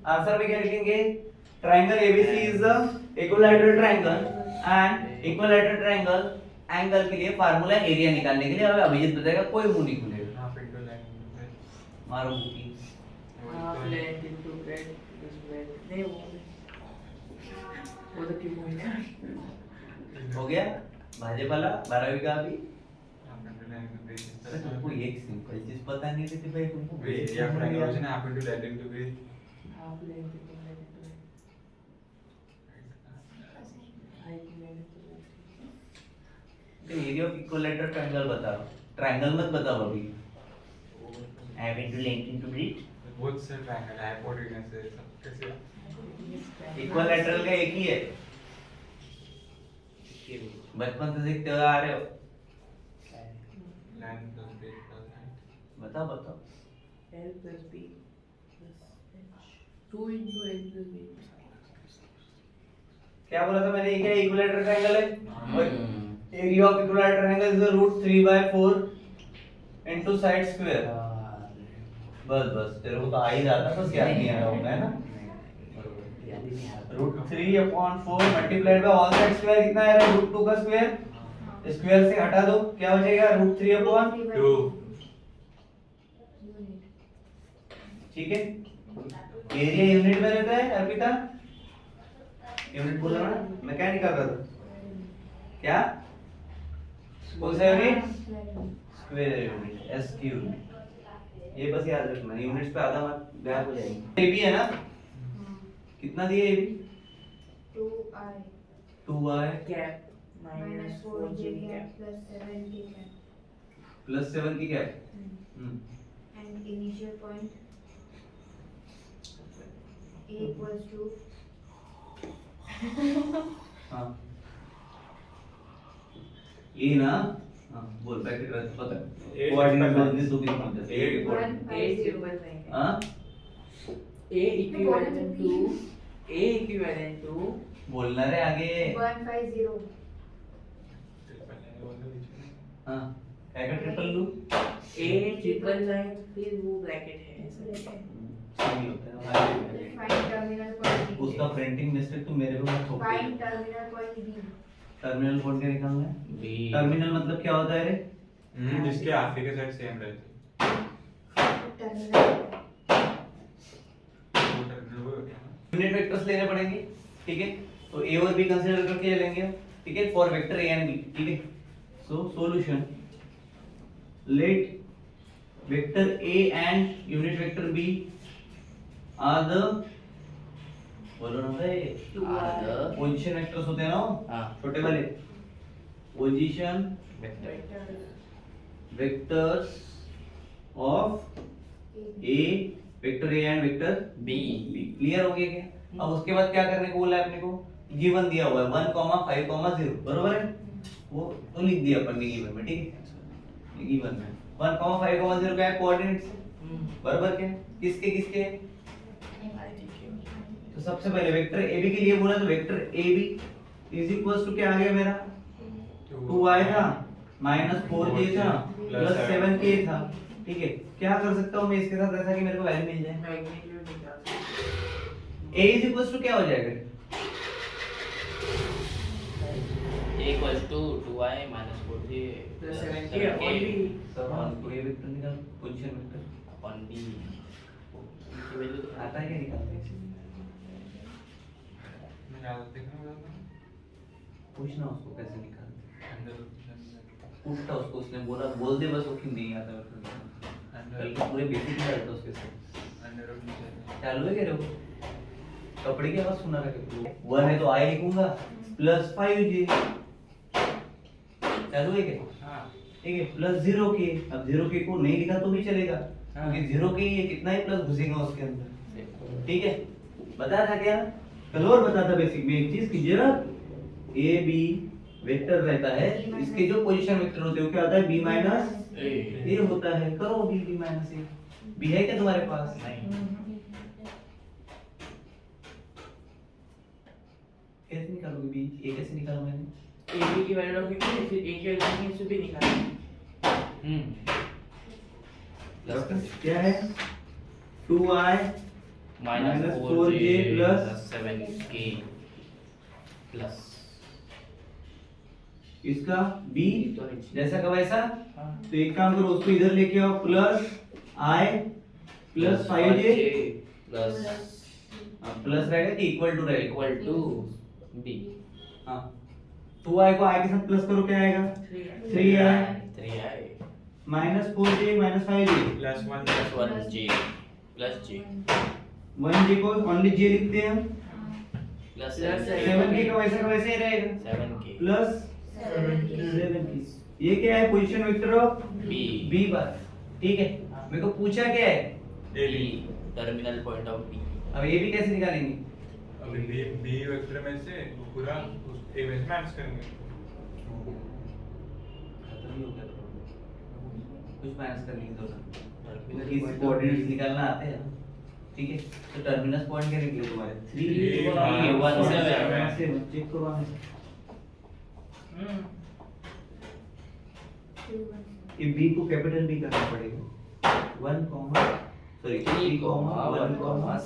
आंसर में क्या लिखेंगे? Triangle ABC is the equilateral triangle and equilateral triangle angle के लिए फार्मूला एरिया निकालने के लिए अब अभिजीत बताएगा, कोई मुंह नहीं खुलेगा। हाफ इनटू लेंथ मारो मुंह half length into breadth plus bread नहीं वो तो क्यों होगा? हो गया भाजपाला 12वीं का अभी। हाफ इनटू लेंथ अरे तुमको एक सिंपल चीज पता नहीं रहती भाई, तुमको वेट या ट्रायंगल से ना half into length into breadth half length into breadth into height length area of equilateral triangle बता रहा हूं, ट्रायंगल मत बताओ अभी। Half into length into breadth, बहुत से ट्रायंगल है, हाइपोटेन्यूज है, सब कैसे इक्विलैटरल का एक ही है, बचपन से सीखते हुए आ रहे हो। Length plus bread plus height बताओ बताओ। L plus B plus H 2 into L plus B क्या बोला था मैंने? ये क्या इक्विलैटरल ट्रायंगल है? Area of equilateral triangle is √3/4 into side square. बस बस तेरे को तो आ ही जाता, बस याद नहीं आ रहा होगा, है ना? √3/4 multiplied by all side square कितना आ रहा है? √2 का स्क्वायर, स्क्वायर से हटा दो क्या बचेगा? √3/2। ठीक है, एरिया यूनिट में रहता है अर्पिता, यूनिट बोला ना, मैं क्या निकाल रहा था? क्या कौन सा unit? Square unit, SQ unit. ये बस याद रखना, यूनिट्स पे आधा मत गायब हो जाएंगे। ए बी है ना, कितना दिया a b? 2i 2i cap minus 4j cap plus 7k cap plus 7 की क्या? and initial point a equals to हाँ ये ना, हाँ बोल ब्रैकेट रख पता है, कोऑर्डिनेट बोल दे, दो की मतलब ए के कोऑर्डिनेट। 150 triple nine हाँ A equivalent to बोलना रे आगे। 150 हाँ क्या का ट्रिपल लू? A triple nine फिर वो ब्रैकेट है ऐसा सही होता है हमारे। find terminal point B उसका प्रिंटिंग मिस्टेक तो मेरे को मत थोप दे। find terminal point B terminal point क्या निकालना है? बी टर्मिनल मतलब क्या होता है रे? जिसके आखिरी के साइड सेम रहती terminal है वो टर्मिनल वो होता है ना। यूनिट वेक्टर्स लेने पड़ेंगे, ठीक है? तो ए और बी कंसीडर करके लेंगे, ठीक है, for vector a and b, ठीक है? So solution, let vector a and unit vector b are the, बोलो ना भाई, पोजीशन वेक्टर्स होते हैं ना वो, हाँ छोटे वाले position vector vectors of a, vector a and vector b clear हो गया क्या? अब उसके बाद क्या करने को बोला है अपने को? गिवन दिया हुआ है 1,5,0 बरोबर है, वो तो लिख दिया अपन ने गिवन में, ठीक है? गिवन में 1,5,0 क्या है? कोऑर्डिनेट्स बरोबर क्या? किसके किसके? तो सबसे पहले वेक्टर ए बी के लिए बोला, तो vector a b is equals to क्या आ गया मेरा? 2i था माइनस 4k था प्लस 7k था, ठीक है? क्या कर सकता हूँ मैं इसके साथ ऐसा कि मेरे को वैल्यू मिल जाए? मैग्नीट्यूड निकाल a इज इक्वल्स टू क्या हो जाएगा? a equals to 2i minus 4j plus 7k upon b सब हमको ये वेक्टर निकाल, पोजीशन वेक्टर upon b की वैल्यू आता है क्या निकालने? क्या देखना होगा? पूछना उसको कैसे निकालते अंडर पूछता उसको, उसने बोला बोल दे बस, वो क्यों नहीं आता है कल के पूरे बेसिक ही रहता उसके साथ। अंडर चालू है कह रहे हो? कपड़े की आवाज सुना रहे हो? 1 है तो आई लिखूंगा प्लस 5j, चालू है क्या? हाँ ठीक है, प्लस 0k। अब 0k को नहीं लिखा तो भी चलेगा क्योंकि 0k ये कितना ही प्लस घुसेगा उसके अंदर। ठीक है, बताया था क्या कल और बताता बेसिक में एक चीज कि जब ए बी वेक्टर रहता है, इसके जो पोजीशन वेक्टर होते हैं वो क्या होता है? b माइनस ए होता है। करो b माइनस ए। b है क्या तुम्हारे पास? कैसे निकालोगे b? a कैसे निकाला मैंने? ए बी की वैल्यू रखोगे फिर ए की वैल्यू से भी निकालेंगे। क्या है? 2i minus -4j 4j plus plus 7k plus इसका b तो है। जैसा का वैसा। हाँ। तो एक काम करो, उसको इधर लेके आओ, plus i plus 5j plus plus रहेगा कि इक्वल टू रहेगा? इक्वल टू b हाँ, 2i को i के साथ प्लस करो, क्या आएगा? 3i 3i minus 4j minus 5j plus 1 plus 1j plus j 1j को ओनली j लिखते हैं हम। प्लस 7k का वैसे ही रहेगा 7k प्लस 7k। ये क्या है? Position vector of b b bar. ठीक है, मेरे को पूछा क्या है? A b. Terminal point of b अब ये भी कैसे निकालेंगे? अभी बी वेक्टर में से पूरा उस ए में से माइनस करेंगे। खत्म ही हो गया प्रॉब्लम। कुछ माइनस करने की जरूरत नहीं, टर्मिनल किसी कोऑर्डिनेट्स निकालना आते हैं। ठीक है, तो टर्मिनस पॉइंट क्या निकले तुम्हारे? 3, 1, 7 चेक करो आगे। ये b को कैपिटल B करना पड़ेगा। 1 सॉरी 3 1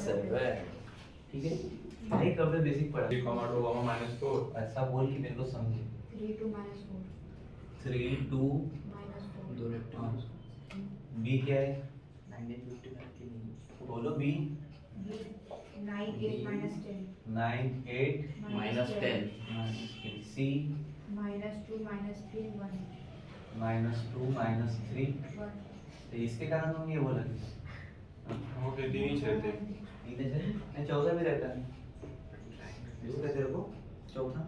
7 ठीक है, नहीं कब बेसिक पढ़ा 3, 2, -4 ऐसा बोल कि मेरे को समझे। 3 2 -4 3 2 -4 दो हाँ। b क्या है? 1959 की नहीं बोलो b 9 8 -10 9 8 माइनस 10 c -2 -3 1 -2 -3। 1 तो इसके कारण हम ये बोला कि हो गए 3 ही चलते। इधर से नहीं 14 भी रहता है। इसका तेरे को 14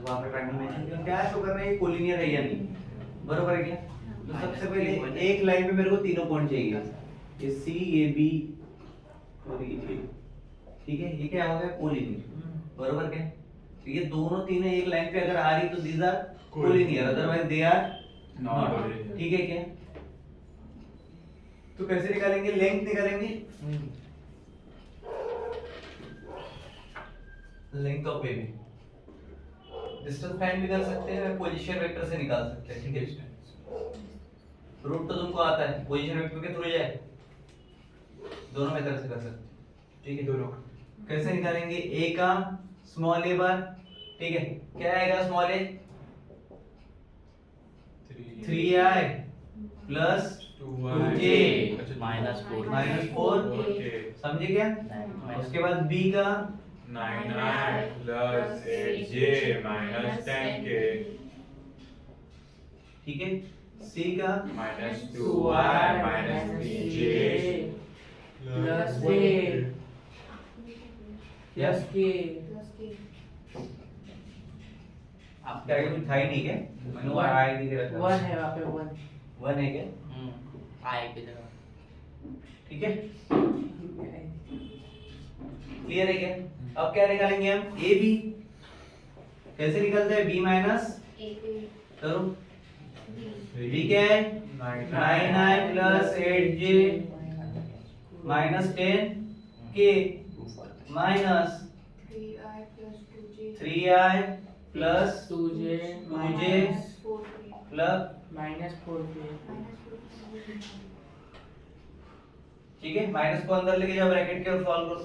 वहां पे ट्रायंगल मेंशन क्या शो कर रहा है? ये कोलिनियर है या नहीं? बरोबर है क्या? तो सबसे पहले एक लाइन पे मेरे को तीनों पॉइंट चाहिए, ये सी ये बी और ये ए। ठीक है, ये क्या हो गया? कोलिनियर। बरोबर क्या? तो ये दोनों तीनों एक लाइन पे अगर आ रही तो these are collinear, otherwise they are not. ठीक है क्या? तो कैसे निकालेंगे? लेंथ निकालेंगे, length of a b. Distance find भी कर सकते हैं, पोजीशन वेक्टर से निकाल सकते हैं। ठीक है, रूट तो तुमको आता है, पोजीशन वेक्टर के थ्रू जाए, दोनों मेथड से कर सकते हैं। ठीक है, दोनों कैसे निकालेंगे? ए का स्मॉल ए बार। ठीक है, क्या आएगा स्मॉल ए? 3i प्लस 2j -4 समझे क्या? उसके बाद b का 9i plus 8j minus 10k ठीक है, c का -2i minus 3j plus k क्या? प्लस k आप क्या कुछ था ही नहीं क्या? मैंने वो आई दिख रहा था। 1 है वहाँ पे 1 1 है क्या? i की जगह ठीक है, क्लियर है क्या? अब क्या निकालेंगे हम? ए बी कैसे निकलता है? b माइनस करो, b क्या है? 9i plus 8j minus 10k minus 3i plus 2j 2j plus -4k ठीक है, माइनस को अंदर लेके जाओ ब्रैकेट के और सॉल्व करो।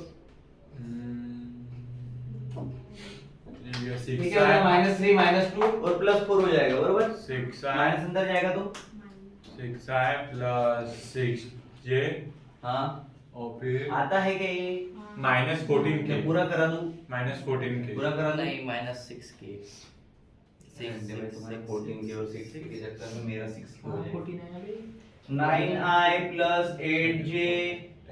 ठीक है, -3 -2 और +4 हो जाएगा। बरोबर, 6i माइनस अंदर जाएगा तो 6i प्लस 6j हाँ और फिर आता है क्या ये? माइनस 14 क्या के पूरा करा दूं? माइनस 14 के पूरा करा दूं? नहीं माइनस 6k मैं तुम्हारे 14 के और 6 के चक्कर में मेरा 6 हो जाएगा। 14 है अभी 9i plus 8j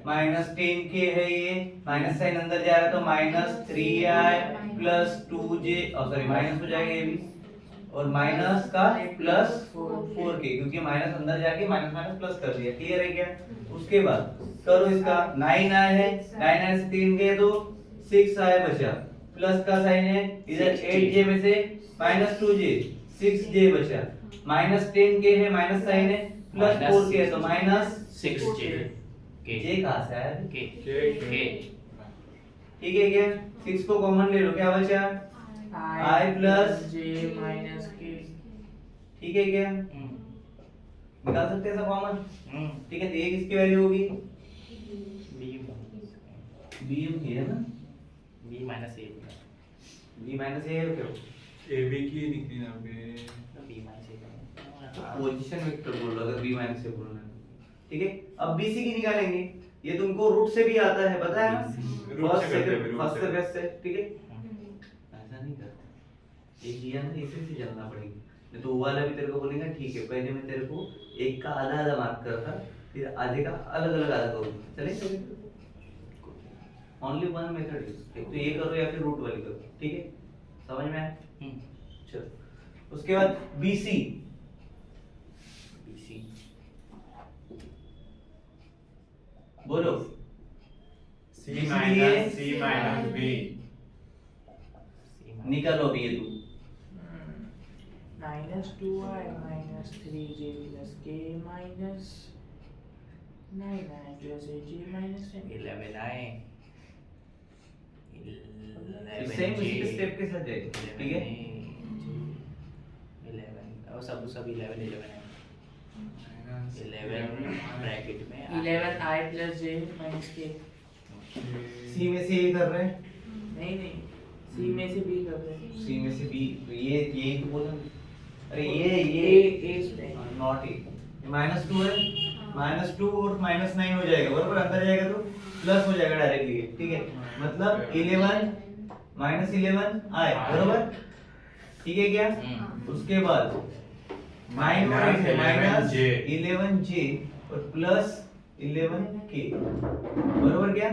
minus 10k है ये, माइनस साइन अंदर जा रहा है तो minus 3i plus 2j sorry minus हो जाएगा ये भी, और माइनस का प्लस 4k क्योंकि माइनस अंदर जाके माइनस माइनस प्लस कर दिया। क्लियर है क्या? उसके बाद करो इसका 9i है, 9i से 3 गए तो 6i बचा, प्लस का साइन है इधर 8j में से माइनस 2j 6j बचा, माइनस 10k है माइनस साइन है प्लस 4k है तो माइनस 6j j कहां से आया? k ठीक है क्या? 6 को कॉमन ले लो, क्या बचा? I plus j minus k ठीक है क्या? निकाल सकते हैं सब कॉमन? ठीक है, तो ये किसकी वैल्यू होगी? b की है ना? b minus a b minus a है क्या? AB की निकली ना बे b minus a position vector बोल रहा था, b माइनस a बोलना है। ठीक है, अब bc की निकालेंगे। ये तुमको रूट से भी आता है, पता है ना? रूट से करते हैं, रूट फर्स्ट से। से बेस्ट से, ठीक है? ऐसा नहीं करते। एक किया ना, इसी से चलना पड़ेगा। नहीं तो वो वाला भी तेरे को बोलेगा ठीक है, पहले मैं तेरे को एक का आधा आधा मार्क करता, फिर आधे का अलग अलग आधा करूंगा। चलेगा? ओनली वन मेथड यूज, एक तो ये करो या फिर रूट वाली करो। ठीक है, समझ में आया? चलो, उसके बाद BC बोलो। C minus C minus B निकालो अभी ये तू। minus 2i minus 3j plus k minus 9i plus 8j minus 10 11i same उसी के स्टेप के साथ जाएगा। ठीक है, 11 और सब 11 है 11 ब्रैकेट में 11i plus j minus k C में से A कर रहे हैं, नहीं c में से b कर रहे हैं C में से B, तो ये तो बोला। अरे ये a नॉट ए, -2 है, -2 और -9 हो जाएगा बराबर, अंदर जाएगा तो प्लस हो जाएगा डायरेक्टली। ठीक है, मतलब 11 -11 आए बराबर। ठीक है क्या? उसके बाद Minus 11J। -11j और प्लस 11k बराबर क्या?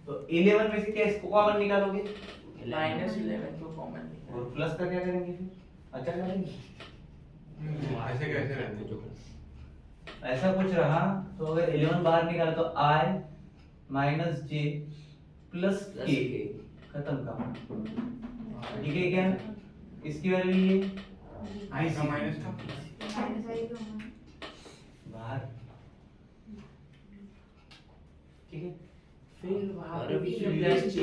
तो 11 में से क्या इसको कॉमन निकालोगे minus 11 को कॉमन और प्लस का क्या करेंगे फिर? अच्छा करेंगे, ऐसे कैसे रहते जो ऐसा कुछ रहा तो अगर 11 बाहर निकाला तो i -j प्लस k, खत्म काम। ठीक है क्या? इसकी वैल्यू ये I का माइनस था माइनस आई तो बाहर। ठीक है, फिर वहां पे और बीच फिर में प्लस j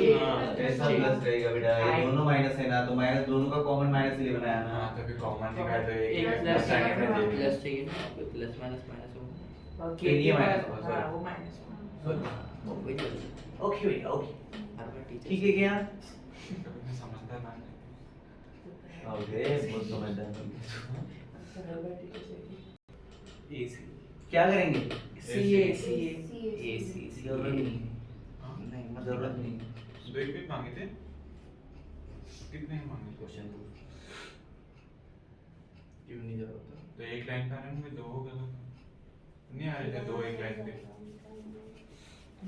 ऐसा प्लस रहेगा बेटा, ये दोनों माइनस है ना, तो माइनस दोनों का कॉमन -11 आया ना। हाँ तो फिर कॉमन निकाल दो एक एक प्लस साइन में दे प्लस चाहिए ना प्लस माइनस माइनस हो और ये k के minus बाद होगा, हाँ sorry। वो माइनस वही तो ओके बेटा ओके, हर बार टीचर ठीक है क्या? कभी समझता ना ओके, बहुत समझदार बन गए। एसी क्या करेंगे? ca एसी जरूरत नहीं, नहीं मत जरूरत नहीं। दो एक भी मांगे थे कितने मांगे थे क्वेश्चन क्यों नहीं जरूरत तो एक लाइन का रंग में दो हो गया नहीं आ रहे थे दो एक लाइन थे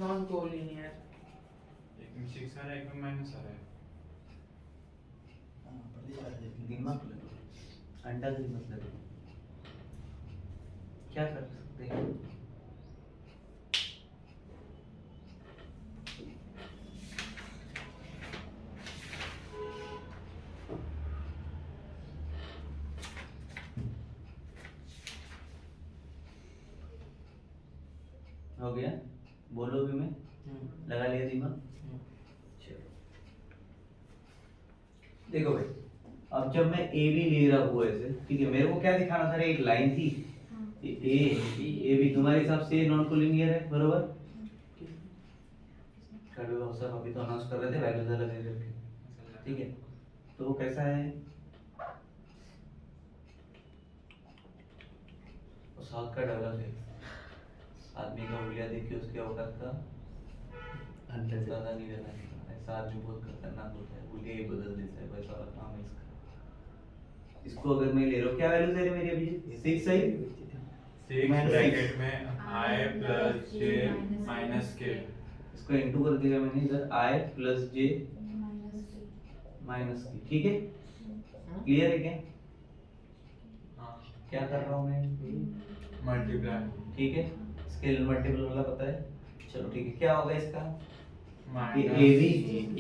नॉन कोलिनियर एक में 6 आ रहा है एक में माइनस आ रहा है दिमाग लगाओ, अंडा भी मत लगाओ। क्या कर सकते हैं? हो गया? बोलो भी मैं लगा लिया दिमाग। चलो देखो भाई, अब जब मैं ए बी ले रहा हूँ ऐसे, ठीक है, मेरे को क्या दिखाना था? एक लाइन थी ए बी, तुम्हारे हिसाब से नॉन कोलिनियर है बरोबर? सर अभी तो अनाउंस कर रहे थे वैल्यूज अलग है करके, ठीक है, तो वो कैसा है? साथ का डेवलप है, आदमी का उंगलियां देखिए उसके औकात का अंदर से ज़्यादा नहीं देना है, ऐसा आदमी बहुत खतरनाक होता है, बोलिए ये बदल देता है, वैसा वाला काम है इसका। इसको अगर मैं ले रहा हूँ, क्या वैल्यू दे रहे मेरी अभी 6 सही, 6 minus ब्रैकेट में I plus J minus K। इसको इनटू कर दिया मैंने इधर I plus J minus K, ठीक है, क्लियर है क्या? हाँ क्या कर रहा हूँ मैं, मल्टीप्लाई ठीक है, स्केलर मल्टीपल वाला पता है, चलो ठीक है, क्या होगा इसका, ये माइनस AB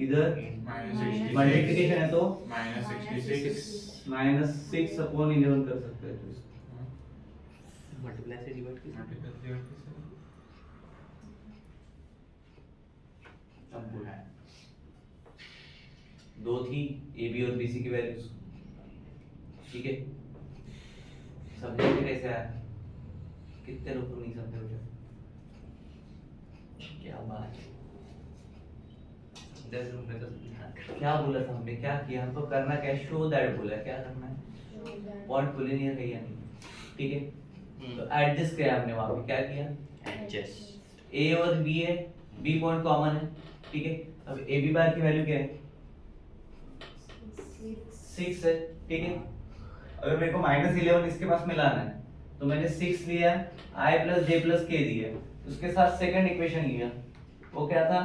इधर माइनस मल्टीप्लिकेशन है तो माइनस 66 -6 अपॉन 11 कर सकते हैं, तो इसको मल्टीप्लाई से डिवाइड कीजिए। मल्टीप्लाई अब बोल दो थी ए बी और बी सी की वैल्यूज, ठीक है, समझे कि कैसे आया, कितने लोग नहीं समझे मुझे, क्या बात है, 10 रुपए तो क्या बोला था हमने, क्या किया, हमको करना क्या है, शो दैट बोला, क्या करना है, पॉइंट पुलिनियर है या नहीं, ठीक है, तो एडजस्ट किया हमने वहां पे, क्या किया, एडजस्ट ए और बी है, बी पॉइंट कॉमन है, ठीक है, अब ए बी बार की वैल्यू क्या है 6 है, ठीक है, अगर मेरे को -11 इसके पास मिलाना है तो मैंने 6 लिया, i plus j plus k दिया, उसके साथ सेकंड इक्वेशन लिया, वो क्या था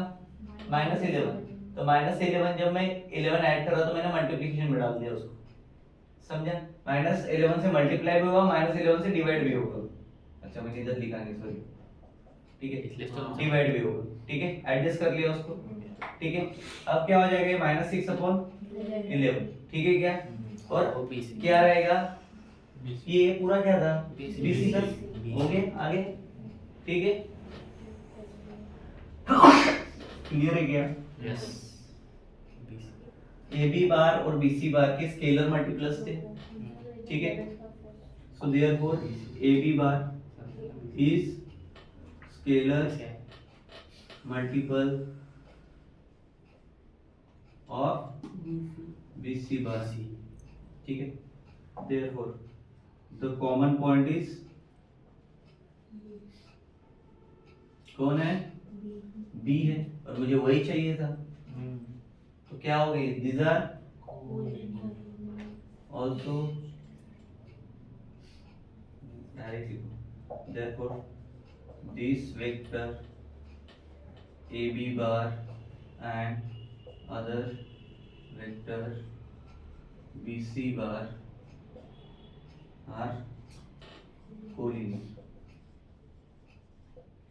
-11, तो -11 जब मैं 11 ऐड कर रहा तो मैंने मल्टीप्लिकेशन में डाल दिया उसको, समझा, -11 से मल्टीप्लाई भी होगा, -11 से डिवाइड भी होगा, अच्छा मैंने इधर लिखा नहीं, सॉरी, ठीक है, इसलिए तो डिवाइड भी होगा, ठीक है, एडजस्ट कर लिया उसको, ठीक है, अब क्या हो जाएगा -6 अपॉन 11, ठीक है क्या, और BC क्या रहेगा, BC ये पूरा क्या था BC बीसी का, BC हो गया आगे, ठीक है, क्लियर है क्या, यस ए बी बार और बी सी बार के स्केलर मल्टीप्लस थे, ठीक है, so therefore A B bar is scalar multiple of B C bar, ठीक है, therefore the common point is कौन है, B है, और मुझे वही चाहिए था, तो क्या हो गई, these are also therefore this vector AB bar and other vector BC bar are collinear,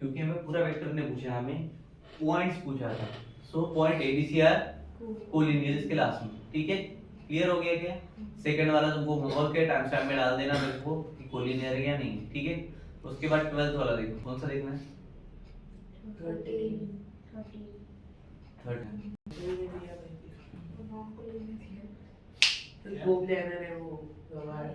क्योंकि हमें पूरा वेक्टर ने पूछा, हमें पॉइंट्स पूछा था, so point a b c are collinear इसके लास्ट में, ठीक है, क्लियर हो गया क्या, सेकंड वाला तुमको होमवर्क के टाइम स्टैम्प में डाल देना मेरे को कि कोलिनियर है या नहीं, ठीक है, उसके बाद 12th वाला देखो, कौन सा देखना है, 13 वो प्लानर है वो हमारा,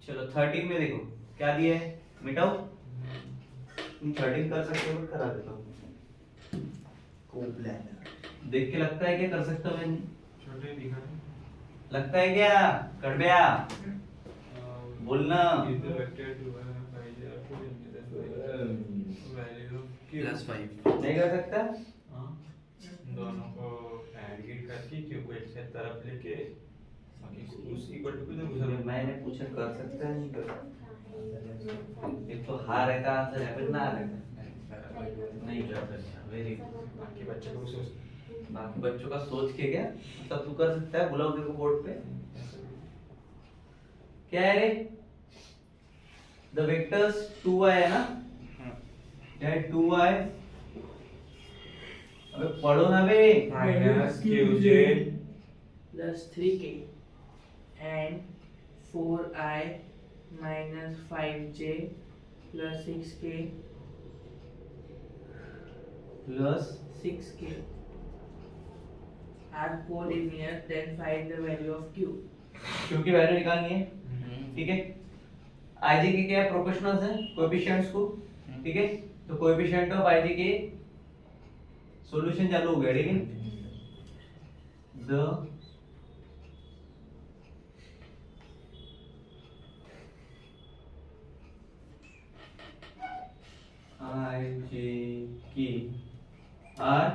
चलो 13 में देखो क्या दिया है, मिटाओ, तुम 13 कर सकते हो, बट करा देता हूँ, देख के लगता है क्या कर सकता हूँ मैं, छोटे दिखा लगता है क्या, कर दिया, बोलना, इधर वेक्टर दोबारा फाइल या कोई वैल्यू की +5 नहीं कर सकता, हाँ, दोनों को एड करके क्यू को एक से तरफ लेके बाकी उस इक्वल टू किधर घुसा देना। मैंने पूछा कर सकता है, नहीं कर सकता, एक तो हाँ रहता आंसर है, फिर ना रहता नहीं कर सकता, वेरी गुड, बाकी बच्चे को सोच बाकी बच्चों का सोच के क्या, मतलब तू कर सकता है, बुलाओ देखो बोर्ड पे, क्या है रे, द वेक्टर्स 2i है ना, ये 2i, अबे पढ़ो ना बे, minus qj plus 3k and 4i minus 5j plus 6k plus 6k are collinear, then find the value of q. क्योंकि वैल्यू निकालनी है, ठीक है, आईजे के क्या प्रोपोर्शनल्स हैं, कोएफिशिएंट्स को, ठीक है, तो कोएफिशिएंट ऑफ आईजे के सॉल्यूशन चालू हो गया, ठीक है, the I J K R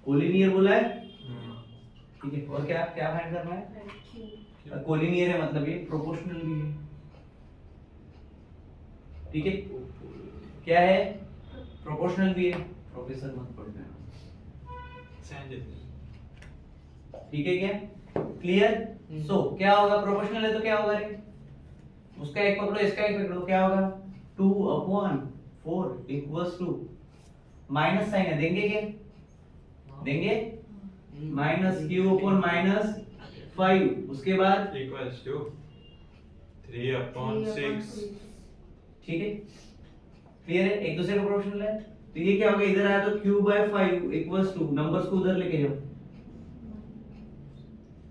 collinear बोला है, ठीक है। और क्या क्या फाइंड करना है? कोलिनियर है मतलब ये प्रोपोर्शनल भी है, ठीक है। क्या है? प्रोपोर्शनल भी है। प्रोफेसर मत पढ़ना, ठीक है क्या? क्लियर? सो क्या होगा? प्रोपोर्शनल है तो क्या होगा रे? उसका एक पकड़ो, इसका एक पकड़ो, क्या होगा? 2/4 इक्वल्स टू माइनस साइन है, देंगे क्या? देंगे माइनस क्यू अपॉन माइनस 5, उसके बाद इक्वल्स टू 3/6। ठीक है। क्लियर है? एक दूसरे का प्रोपोर्शनल है तो ये क्या होगा? इधर आया तो q/5 इक्वल्स टू, नंबर्स को उधर लेके जाओ,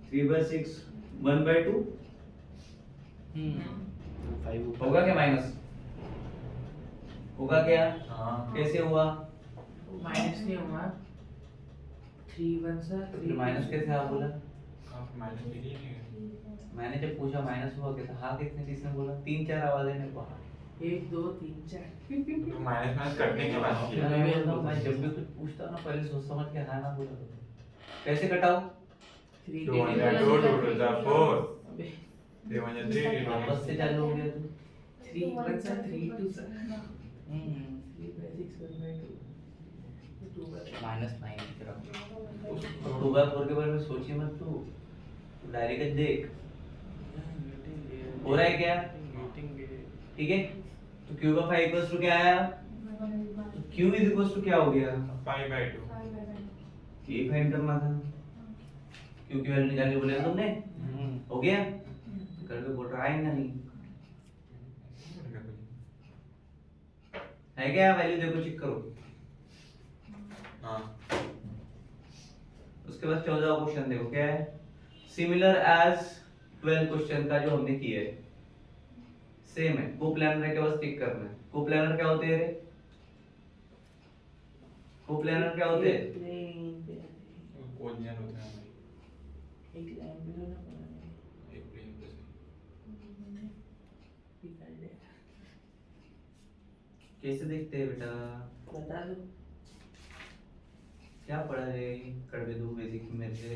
3/6 1/2 5 होगा क्या? माइनस होगा क्या? कैसे हुआ? माइनस नहीं होगा, 3 1 सा फिर माइनस कैसे आप बोला? आप माइनस लीजिए नहीं। मैंने जब पूछा माइनस हुआ कैसे, हाँ किसने किसने बोला? 3-4 आवाजें मेरे को। 1 2 3 4 तो माइनस माइनस करने के बाद किया। मैं जब भी कुछ पूछता हूँ ना पहले सोच समझ के हाँ ना बोला करो। कैसे कटाओ? 3 2 1 2 2 2 4 अबे 3 1 3 बस से चालू हो गया तू। 3 1 सा 3 2 सा 3/6 1/2 -9 की तरफ। 2/4 के बारे में सोची मत तू डायरी का देख, हो रहा है क्या? ठीक है। तो q/5 इक्वल्स टू क्या आया? तो q इज इक्वल्स टू क्या हो गया? 5/2। ये फाइंड करना था, q की वैल्यू निकालने बोले ना तुमने, हो गया? करके बोल रहा है ना? नहीं है क्या? वैल्यू देखो, चेक करो। हाँ उसके बाद 14वां क्वेश्चन देखो क्या है? सिमिलर एज 12 क्वेश्चन का जो हमने किया है सेम है। कोप्लानर है, के बस टिक करना है। कोप्लानर क्या होते हैं रे? कोप्लानर क्या होते हैं? कोलिनियर होते हैं हमारी। एक लाइन भी तो ना बनाने एक प्लेन पे से। निकाल दे, कैसे देखते हैं बेटा? बता दो। क्या पढ़ा रे? कर दे दो बेसिक में से।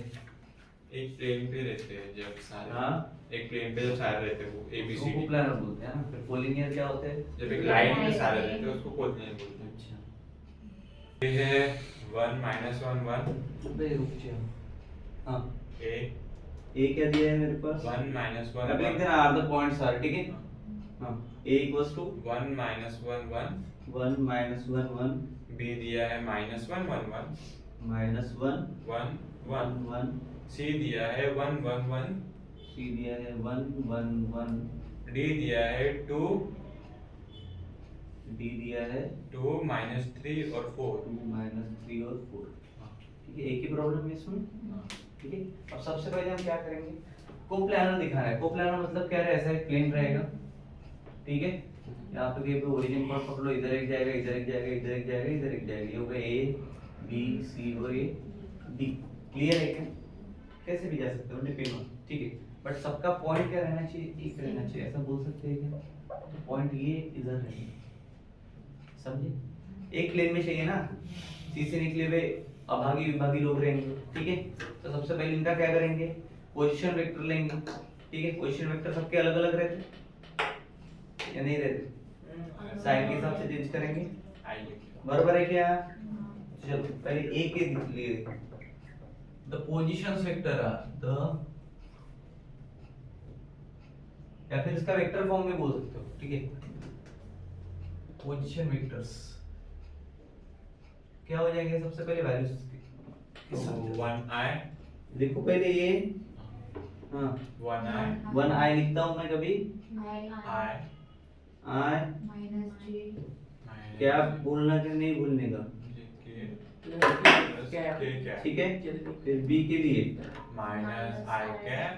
एक प्लेन पे रहते हैं जब सारे। हाँ, एक प्लेन पे जब सारे रहते हैं वो उसको ABCD। कोप्लानर बोलते हैं ना। फिर कोलिनियर क्या होते हैं? जब एक लाइन में सारे रहते हैं उसको कोलिनियर बोलते हैं। अच्छा, ये है 1 -1 1 अबे रुक जा। हाँ, a ए क्या दिया है मेरे पास? 1 -1 अब लिख देना आर द पॉइंट्स आर, ठीक है। हाँ, a इक्वल्स टू 1 -1 1 1 -1 1 b दिया है -1 1 1 -1 1 1 1 1 c दिया है 1 1 1 c दिया है 1 1 1 d दिया है 2 d दिया है 2 -3 और 4। 2 -3 और 4। ठीक है, एक ही प्रॉब्लम है इसमें, ठीक है। अब सबसे पहले हम क्या करेंगे? कोप्लानर दिखाना है। कोप्लानर मतलब क्या है? ऐसा एक प्लेन रहेगा, ठीक है। यहाँ पे कहीं पे ओरिजिन पॉइंट पकड़ लो, इधर एक जाएगा, इधर एक जाएगा, इधर एक जाएगा, इधर एक जाएगा। ये होगा A B C और A D। क्लियर है क्या? कैसे भी जा सकते हो, डिपेंड ऑन, ठीक है। बट सबका पॉइंट क्या रहना चाहिए? एक रहना चाहिए, ऐसा बोल सकते हैं क्या? तो पॉइंट ये इधर रहेगा, समझे? एक प्लेन में चाहिए ना, सी से निकले हुए अभागी विभागी लोग रहेंगे, ठीक है। तो सबसे पहले इनका क्या करेंगे? पोजीशन वेक्टर लेंगे, ठीक है। पोजीशन वेक्टर सबके अलग अलग रहते या नहीं रहते? साइन के हिसाब से चेंज करेंगे, बराबर है क्या? चलो पहले ए के लिए the positions vector are the, या फिर इसका वेक्टर फॉर्म में बोल सकते हो, ठीक है। पोजीशन वेक्टर्स क्या हो जाएंगे? सबसे पहले वैल्यूज तो 1i देखो पहले ये, हाँ 1i 1 आई लिखता हूं मैं कभी, I i आई -j क्या बोलना कि नहीं भूलने का, क्या ठीक है। फिर बी के लिए -i cap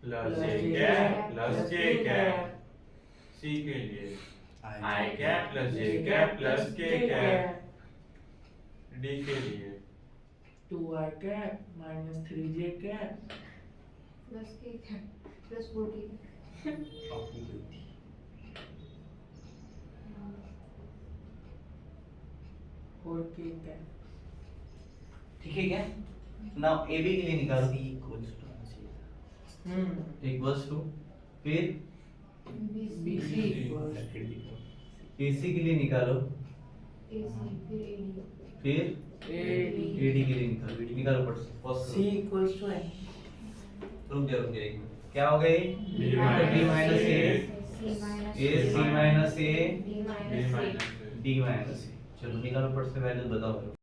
plus j cap plus k cap. c के लिए i cap plus j cap plus k cap. d के लिए 2i cap -3j cap plus k plus 14 अपनी गलती। 4 k cap. ठीक है क्या? नाउ ए बी के लिए निकालो C equals to equals to, फिर BC equals AC के लिए निकालो, फिर AD. AD के लिए निकालो, निकालो फट से first C equals to N. रुक जा एक मिनट, क्या हो गई? B D minus A, A C minus A, B minus A. D minus A। चलो निकालो फट से वैल्यू बताओ।